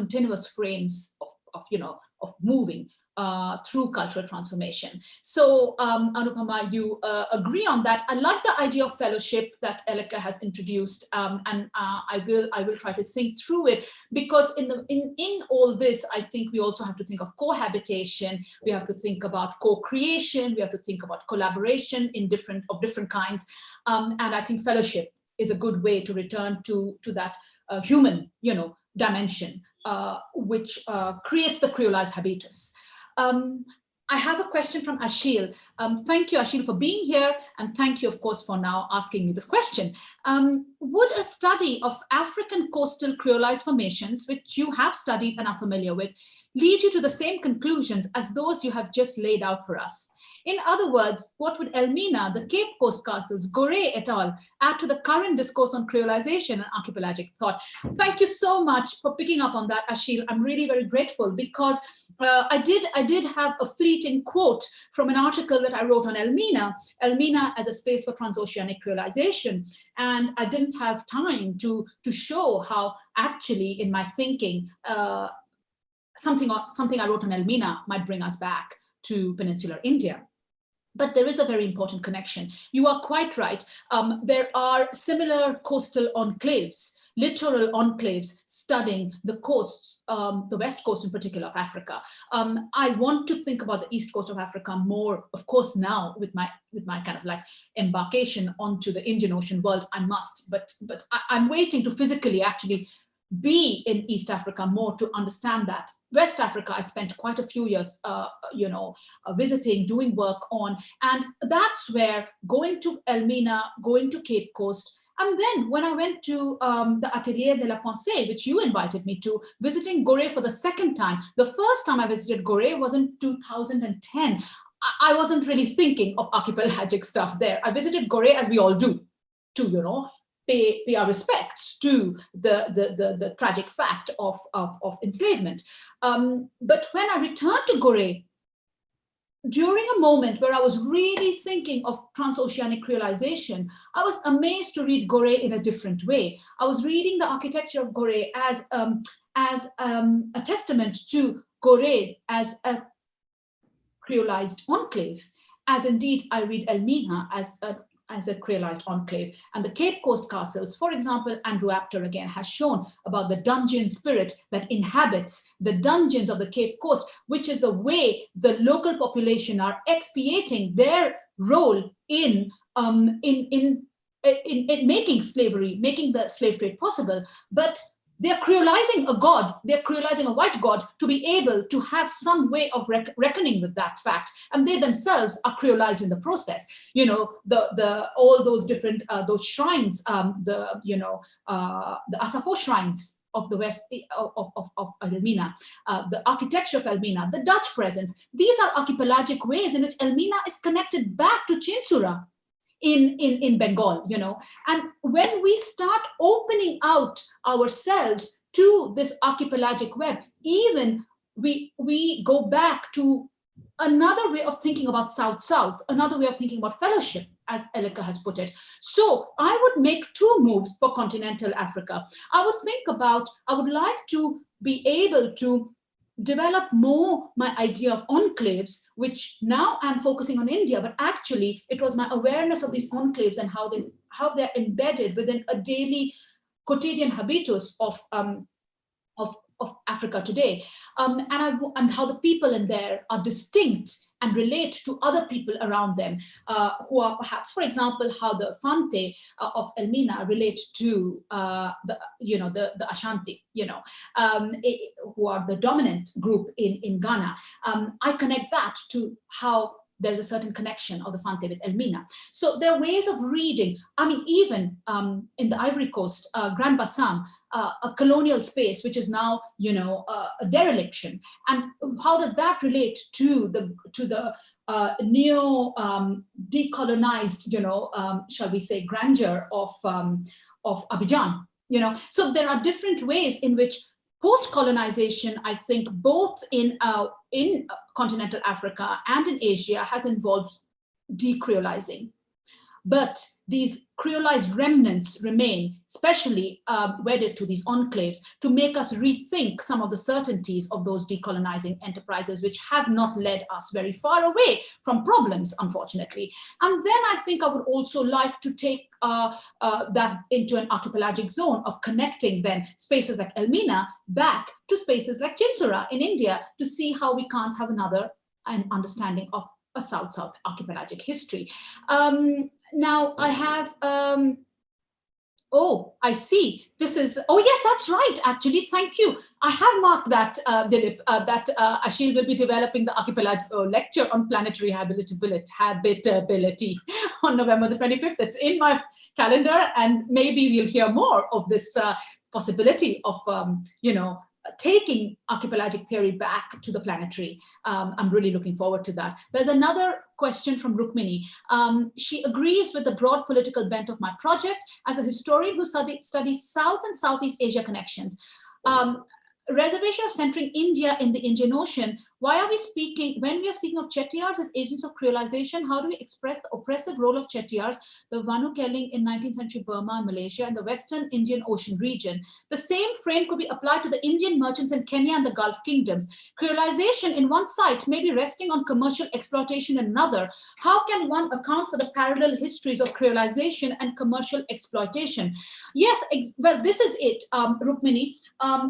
frames of moving through cultural transformation. So Anupama, you agree on that. I like the idea of fellowship that Elleke has introduced, and I will try to think through it, because in all this, I think we also have to think of cohabitation. We have to think about co-creation. We have to think about collaboration of different kinds, and I think fellowship is a good way to return to that human, dimension, which creates the creolized habitus. I have a question from Ashil. Thank you, Ashil, for being here. And thank you, of course, for now asking me this question. Would a study of African coastal creolized formations, which you have studied and are familiar with, lead you to the same conclusions as those you have just laid out for us? In other words, what would Elmina, the Cape Coast castles, Gorée et al. Add to the current discourse on creolization and archipelagic thought? Thank you so much for picking up on that, Ashil. I'm really very grateful, because I did have a fleeting quote from an article that I wrote on Elmina as a space for transoceanic creolization. And I didn't have time to show how actually in my thinking, something I wrote on Elmina might bring us back to peninsular India. But there is a very important connection. You are quite right. There are similar coastal enclaves, littoral enclaves studying the coasts, the west coast in particular of Africa. I want to think about the east coast of Africa more, of course, now with my kind of like embarkation onto the Indian Ocean world. I must, but I'm waiting to physically actually be in East Africa more to understand that. West Africa, I spent quite a few years, visiting, doing work on, and that's where going to Elmina, going to Cape Coast, and then when I went to the Atelier de la Pensée, which you invited me to, visiting Gorée for the second time. The first time I visited Gorée was in 2010. I wasn't really thinking of archipelagic stuff there. I visited Gorée, as we all do, to, pay our respects to the tragic fact of enslavement. But when I returned to Gorée, during a moment where I was really thinking of transoceanic creolization, I was amazed to read Gorée in a different way. I was reading the architecture of Gorée as a testament to Gorée as a creolized enclave, as indeed I read Elmina as a creolized enclave. And the Cape Coast castles, for example, Andrew Apter again has shown about the dungeon spirit that inhabits the dungeons of the Cape Coast, which is the way the local population are expiating their role in making slavery, making the slave trade possible. But they're creolizing a god, they're creolizing a white god to be able to have some way of reckoning with that fact. And they themselves are creolized in the process. All those different, those shrines, the Asafo shrines of the west of Elmina, the architecture of Elmina, the Dutch presence, these are archipelagic ways in which Elmina is connected back to Chinsura in Bengal, and when we start opening out ourselves to this archipelagic web, even we go back to another way of thinking about South-South, another way of thinking about fellowship, as Elleke has put it. So I would make two moves for continental Africa. I would like to be able to develop more my idea of enclaves, which now I'm focusing on India, but actually it was my awareness of these enclaves and how they're embedded within a daily quotidian habitus of Africa today, and how the people in there are distinct and relate to other people around them, who are perhaps, for example, how the Fante of Elmina relate to the Ashanti, who are the dominant group in Ghana. I connect that to how there's a certain connection of the Fante with Elmina. So there are ways of reading. I mean, even in the Ivory Coast, Grand Bassam, a colonial space, which is now, a dereliction. And how does that relate to the neo decolonized, shall we say, grandeur of Abidjan? So there are different ways in which post-colonization, I think, both in continental Africa and in Asia, has involved decreolizing. But these creolized remnants remain, especially wedded to these enclaves, to make us rethink some of the certainties of those decolonizing enterprises, which have not led us very far away from problems, unfortunately. And then I think I would also like to take that into an archipelagic zone of connecting then spaces like Elmina back to spaces like Chinsura in India, to see how we can't have an understanding of a South-South archipelagic history. Now I have, I see. This is, yes, that's right, actually, thank you. I have marked that, Dilip, that Ashil will be developing the archipelagic lecture on planetary habitability on November the 25th. That's in my calendar, and maybe we'll hear more of this possibility of, taking archipelagic theory back to the planetary. I'm really looking forward to that. There's another question from Rukmini. She agrees with the broad political bent of my project. As a historian who studies South and Southeast Asia connections, reservation of centering India in the Indian Ocean, when we are speaking of Chettiars as agents of creolization, how do we express the oppressive role of Chettiars, the Vanu Keling in 19th century Burma and Malaysia and the Western Indian Ocean region? The same frame could be applied to the Indian merchants in Kenya and the Gulf kingdoms. Creolization in one site may be resting on commercial exploitation in another. How can one account for the parallel histories of creolization and commercial exploitation? Yes, well, this is it, Rukmini.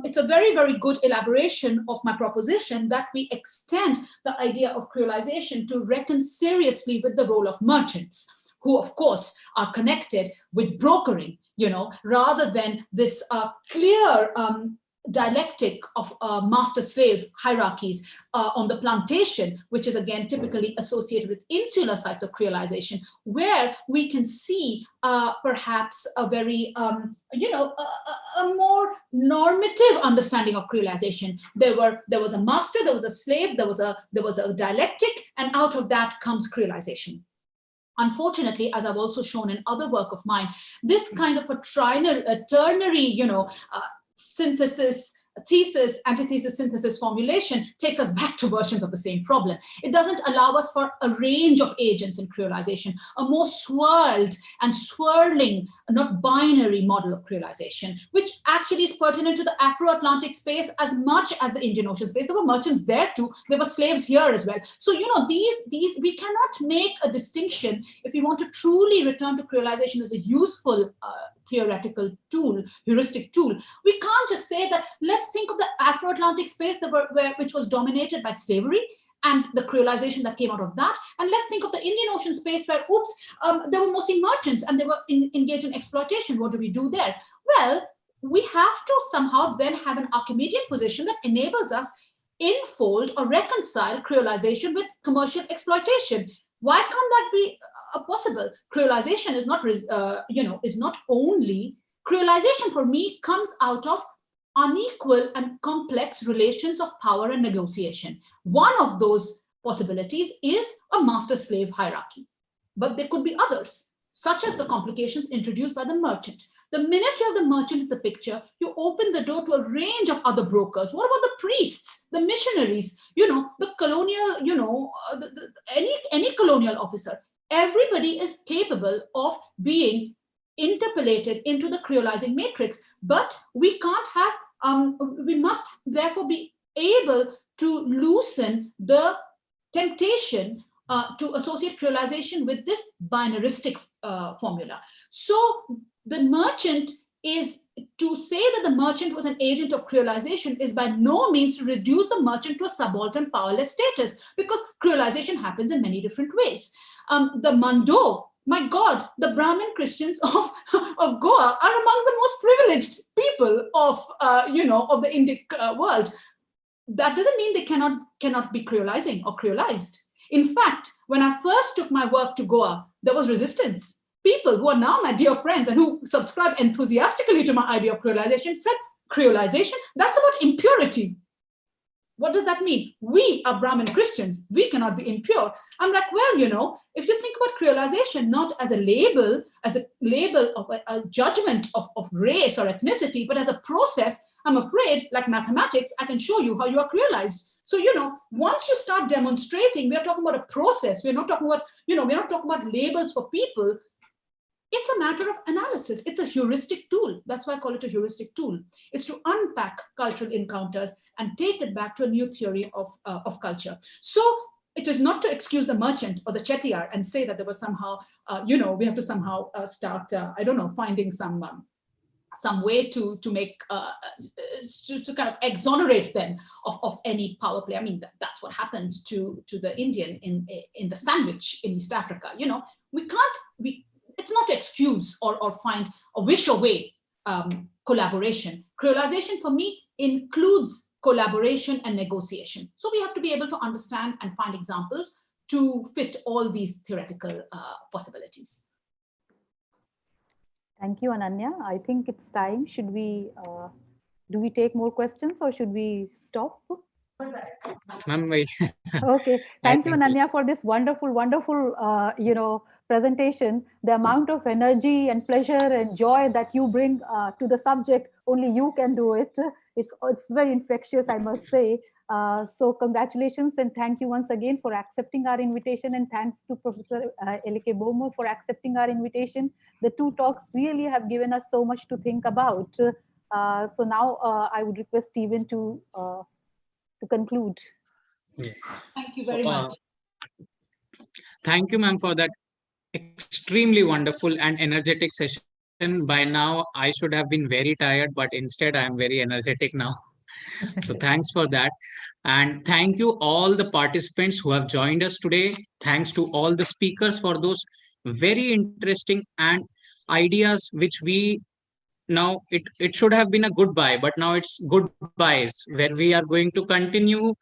It's a very, very good elaboration of my proposition that we extend the idea of creolization to reckon seriously with the role of merchants. who of course are connected with brokering, rather than this clear dialectic of master-slave hierarchies on the plantation, which is again typically associated with insular sites of creolization, where we can see perhaps a very, a more normative understanding of creolization. There was a master, there was a slave, there was a dialectic, and out of that comes creolization. Unfortunately, as I've also shown in other work of mine, this kind of a ternary, synthesis, thesis, antithesis, synthesis formulation takes us back to versions of the same problem. It doesn't allow us for a range of agents in creolization, a more swirled and swirling, not binary model of creolization, which actually is pertinent to the Afro-Atlantic space as much as the Indian Ocean space. There were merchants there too. There were slaves here as well. So, these we cannot make a distinction if we want to truly return to creolization as a useful theoretical tool, heuristic tool. We can't just say that, let's think of the Afro-Atlantic space which was dominated by slavery and the creolization that came out of that. And let's think of the Indian Ocean space where, there were mostly merchants and they were engaged in exploitation. What do we do there? Well, we have to somehow then have an Archimedean position that enables us enfold or reconcile creolization with commercial exploitation. Why can't that be possible? Creolization is not, is not only, creolization for me comes out of unequal and complex relations of power and negotiation. One of those possibilities is a master-slave hierarchy, but there could be others, such as the complications introduced by the merchant. The minute you have the merchant in the picture, you open the door to a range of other brokers. What about the priests, the missionaries, the colonial, any colonial officer? Everybody is capable of being interpolated into the creolizing matrix, but we can't have, we must therefore be able to loosen the temptation to associate creolization with this binaristic formula. So the merchant is, to say that the merchant was an agent of creolization is by no means to reduce the merchant to a subaltern powerless status, because creolization happens in many different ways. The Mando, my God, the Brahmin Christians of Goa are amongst the most privileged people of, of the Indic world. That doesn't mean they cannot be creolizing or creolized. In fact, when I first took my work to Goa, there was resistance. People who are now my dear friends and who subscribe enthusiastically to my idea of creolization said, creolization, that's about impurity. What does that mean? We are Brahmin Christians. We cannot be impure. I'm like, well, if you think about creolization not as a label of a judgment of race or ethnicity, but as a process, I'm afraid, like mathematics, I can show you how you are creolized. So, once you start demonstrating, we are talking about a process. We're not talking about, we're not talking about labels for people. It's a matter of analysis. It's a heuristic tool. That's why I call it a heuristic tool. It's to unpack cultural encounters and take it back to a new theory of culture. So it is not to excuse the merchant or the chettiar and say that there was somehow, we have to somehow start, finding some way to make, to kind of exonerate them of any power play. I mean, that's what happened to the Indian in the sandwich in East Africa. It's not to excuse or find or wish away collaboration. Creolization for me includes collaboration and negotiation. So we have to be able to understand and find examples to fit all these theoretical possibilities. Thank you, Ananya. I think it's time. Should we, do we take more questions or should we stop? Okay, thank you, Ananya, for this wonderful, presentation. The amount of energy and pleasure and joy that you bring to the subject, only you can do it. It's very infectious, I must say. So congratulations and thank you once again for accepting our invitation, and thanks to Professor Elleke Boehmer for accepting our invitation. The two talks really have given us so much to think about. So now I would request Stephen to conclude. Yeah. Thank you very much. Thank you, ma'am, for that extremely wonderful and energetic session. By now, I should have been very tired, but instead I am very energetic now. So thanks for that. And thank you all the participants who have joined us today. Thanks to all the speakers for those very interesting and ideas which we now it should have been a goodbye, but now it's goodbyes where we are going to continue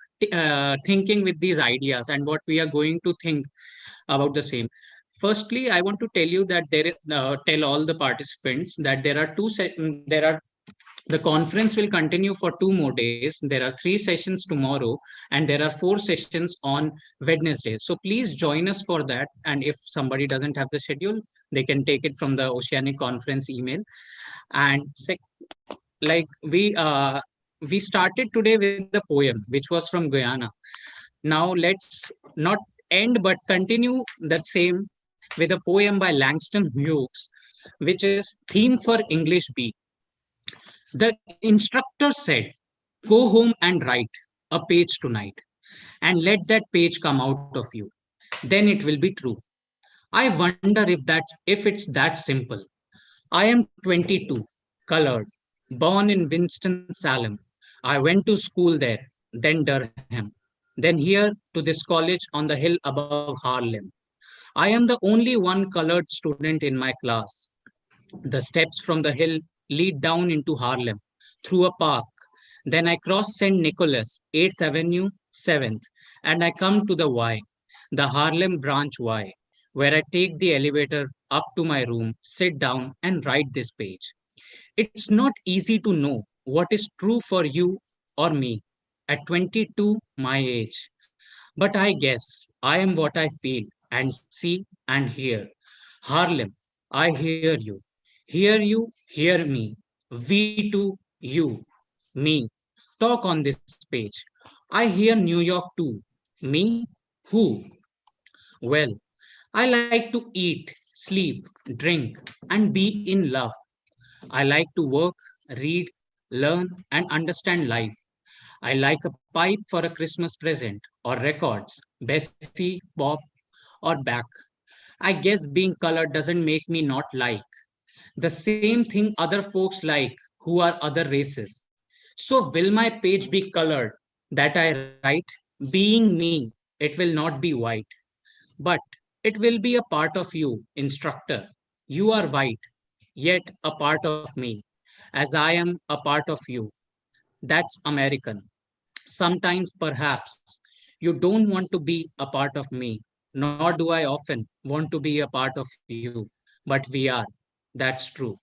thinking with these ideas and what we are going to think about the same. Firstly, I want to tell you that tell all the participants that there are the conference will continue for 2 more days. There are 3 sessions tomorrow, and there are 4 sessions on Wednesday. So please join us for that. And if somebody doesn't have the schedule, they can take it from the Oceanic conference email. And like we started today with the poem, which was from Guyana. Now let's not end but continue that same with a poem by Langston Hughes, which is Theme for English B. The instructor said, "Go home and write a page tonight, and let that page come out of you. Then it will be true." I wonder if it's that simple. I am 22, colored, born in Winston-Salem. I went to school there, then Durham, then here to this college on the hill above Harlem. I am the only one colored student in my class. The steps from the hill lead down into Harlem through a park. Then I cross St. Nicholas, 8th Avenue, 7th, and I come to the Y, the Harlem branch Y, where I take the elevator up to my room, sit down, and write this page. It's not easy to know what is true for you or me at 22, my age. But I guess I am what I feel and see and hear. Harlem, I hear you. Hear you, hear me. We too, you, me. Talk on this page. I hear New York too. Me? Who? Well, I like to eat, sleep, drink, and be in love. I like to work, read, learn, and understand life. I like a pipe for a Christmas present, or records, Bessie, Bob, or back. I guess being colored doesn't make me not like the same thing other folks like who are other races. So will my page be colored that I write? Being me, it will not be white, but it will be a part of you, instructor. You are white, yet a part of me, as I am a part of you. That's American. Sometimes, perhaps, you don't want to be a part of me, nor do I often want to be a part of you, but we are. That's true.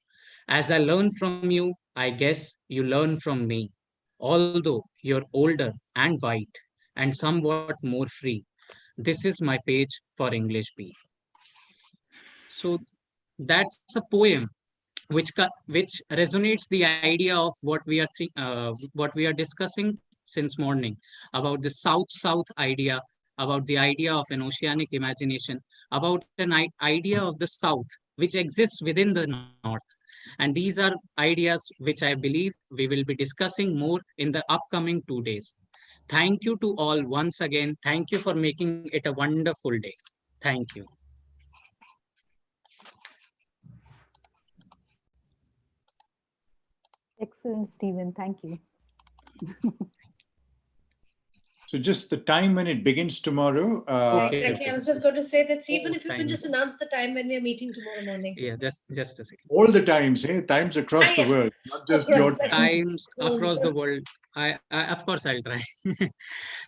As I learn from you, I guess you learn from me. Although you're older and white and somewhat more free, this is my page for English B. So that's a poem which resonates the idea of what we are discussing since morning about the south idea, about the idea of an oceanic imagination, about an idea of the south which exists within the north. And these are ideas which I believe we will be discussing more in the upcoming 2 days. Thank you to all once again. Thank you for making it a wonderful day. Thank you. Excellent, Stephen. Thank you. So just the time when it begins tomorrow. Exactly. I was just going to say that, Stephen, if you time. can just announce the time when we are meeting tomorrow morning. Yeah, just a second. All the times, times across the world, not just Across your the time. Times across the world. I of course I'll try.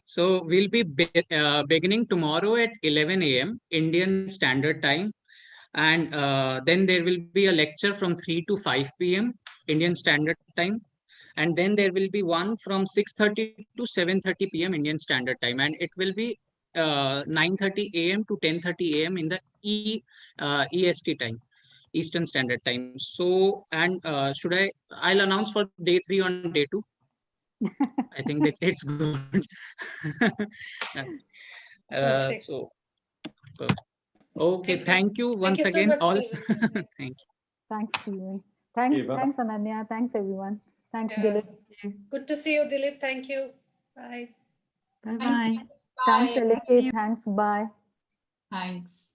So we'll be beginning tomorrow at 11 a.m. Indian Standard Time, and then there will be a lecture from 3 to 5 p.m. Indian Standard Time, and then there will be one from 6:30 to 7:30 p.m. Indian Standard Time, and it will be 9:30 a.m. to 10:30 a.m. in the EST time, Eastern Standard Time. So, and I'll announce for day 3 on day 2. I think that it's good. So, okay, thank you once Thank you so again, much, all. Stephen. Thank you. Thanks, Stephen. Thanks, Okay, bye-bye. thanks, Ananya. Thanks, everyone. Thanks, Yeah. Dilip. Good to see you, Dilip. Thank you. Bye. Bye-bye. Thanks, Bye. Elleke. Thanks. Bye. Thanks.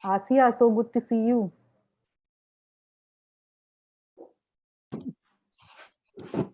Asia, so good to see you.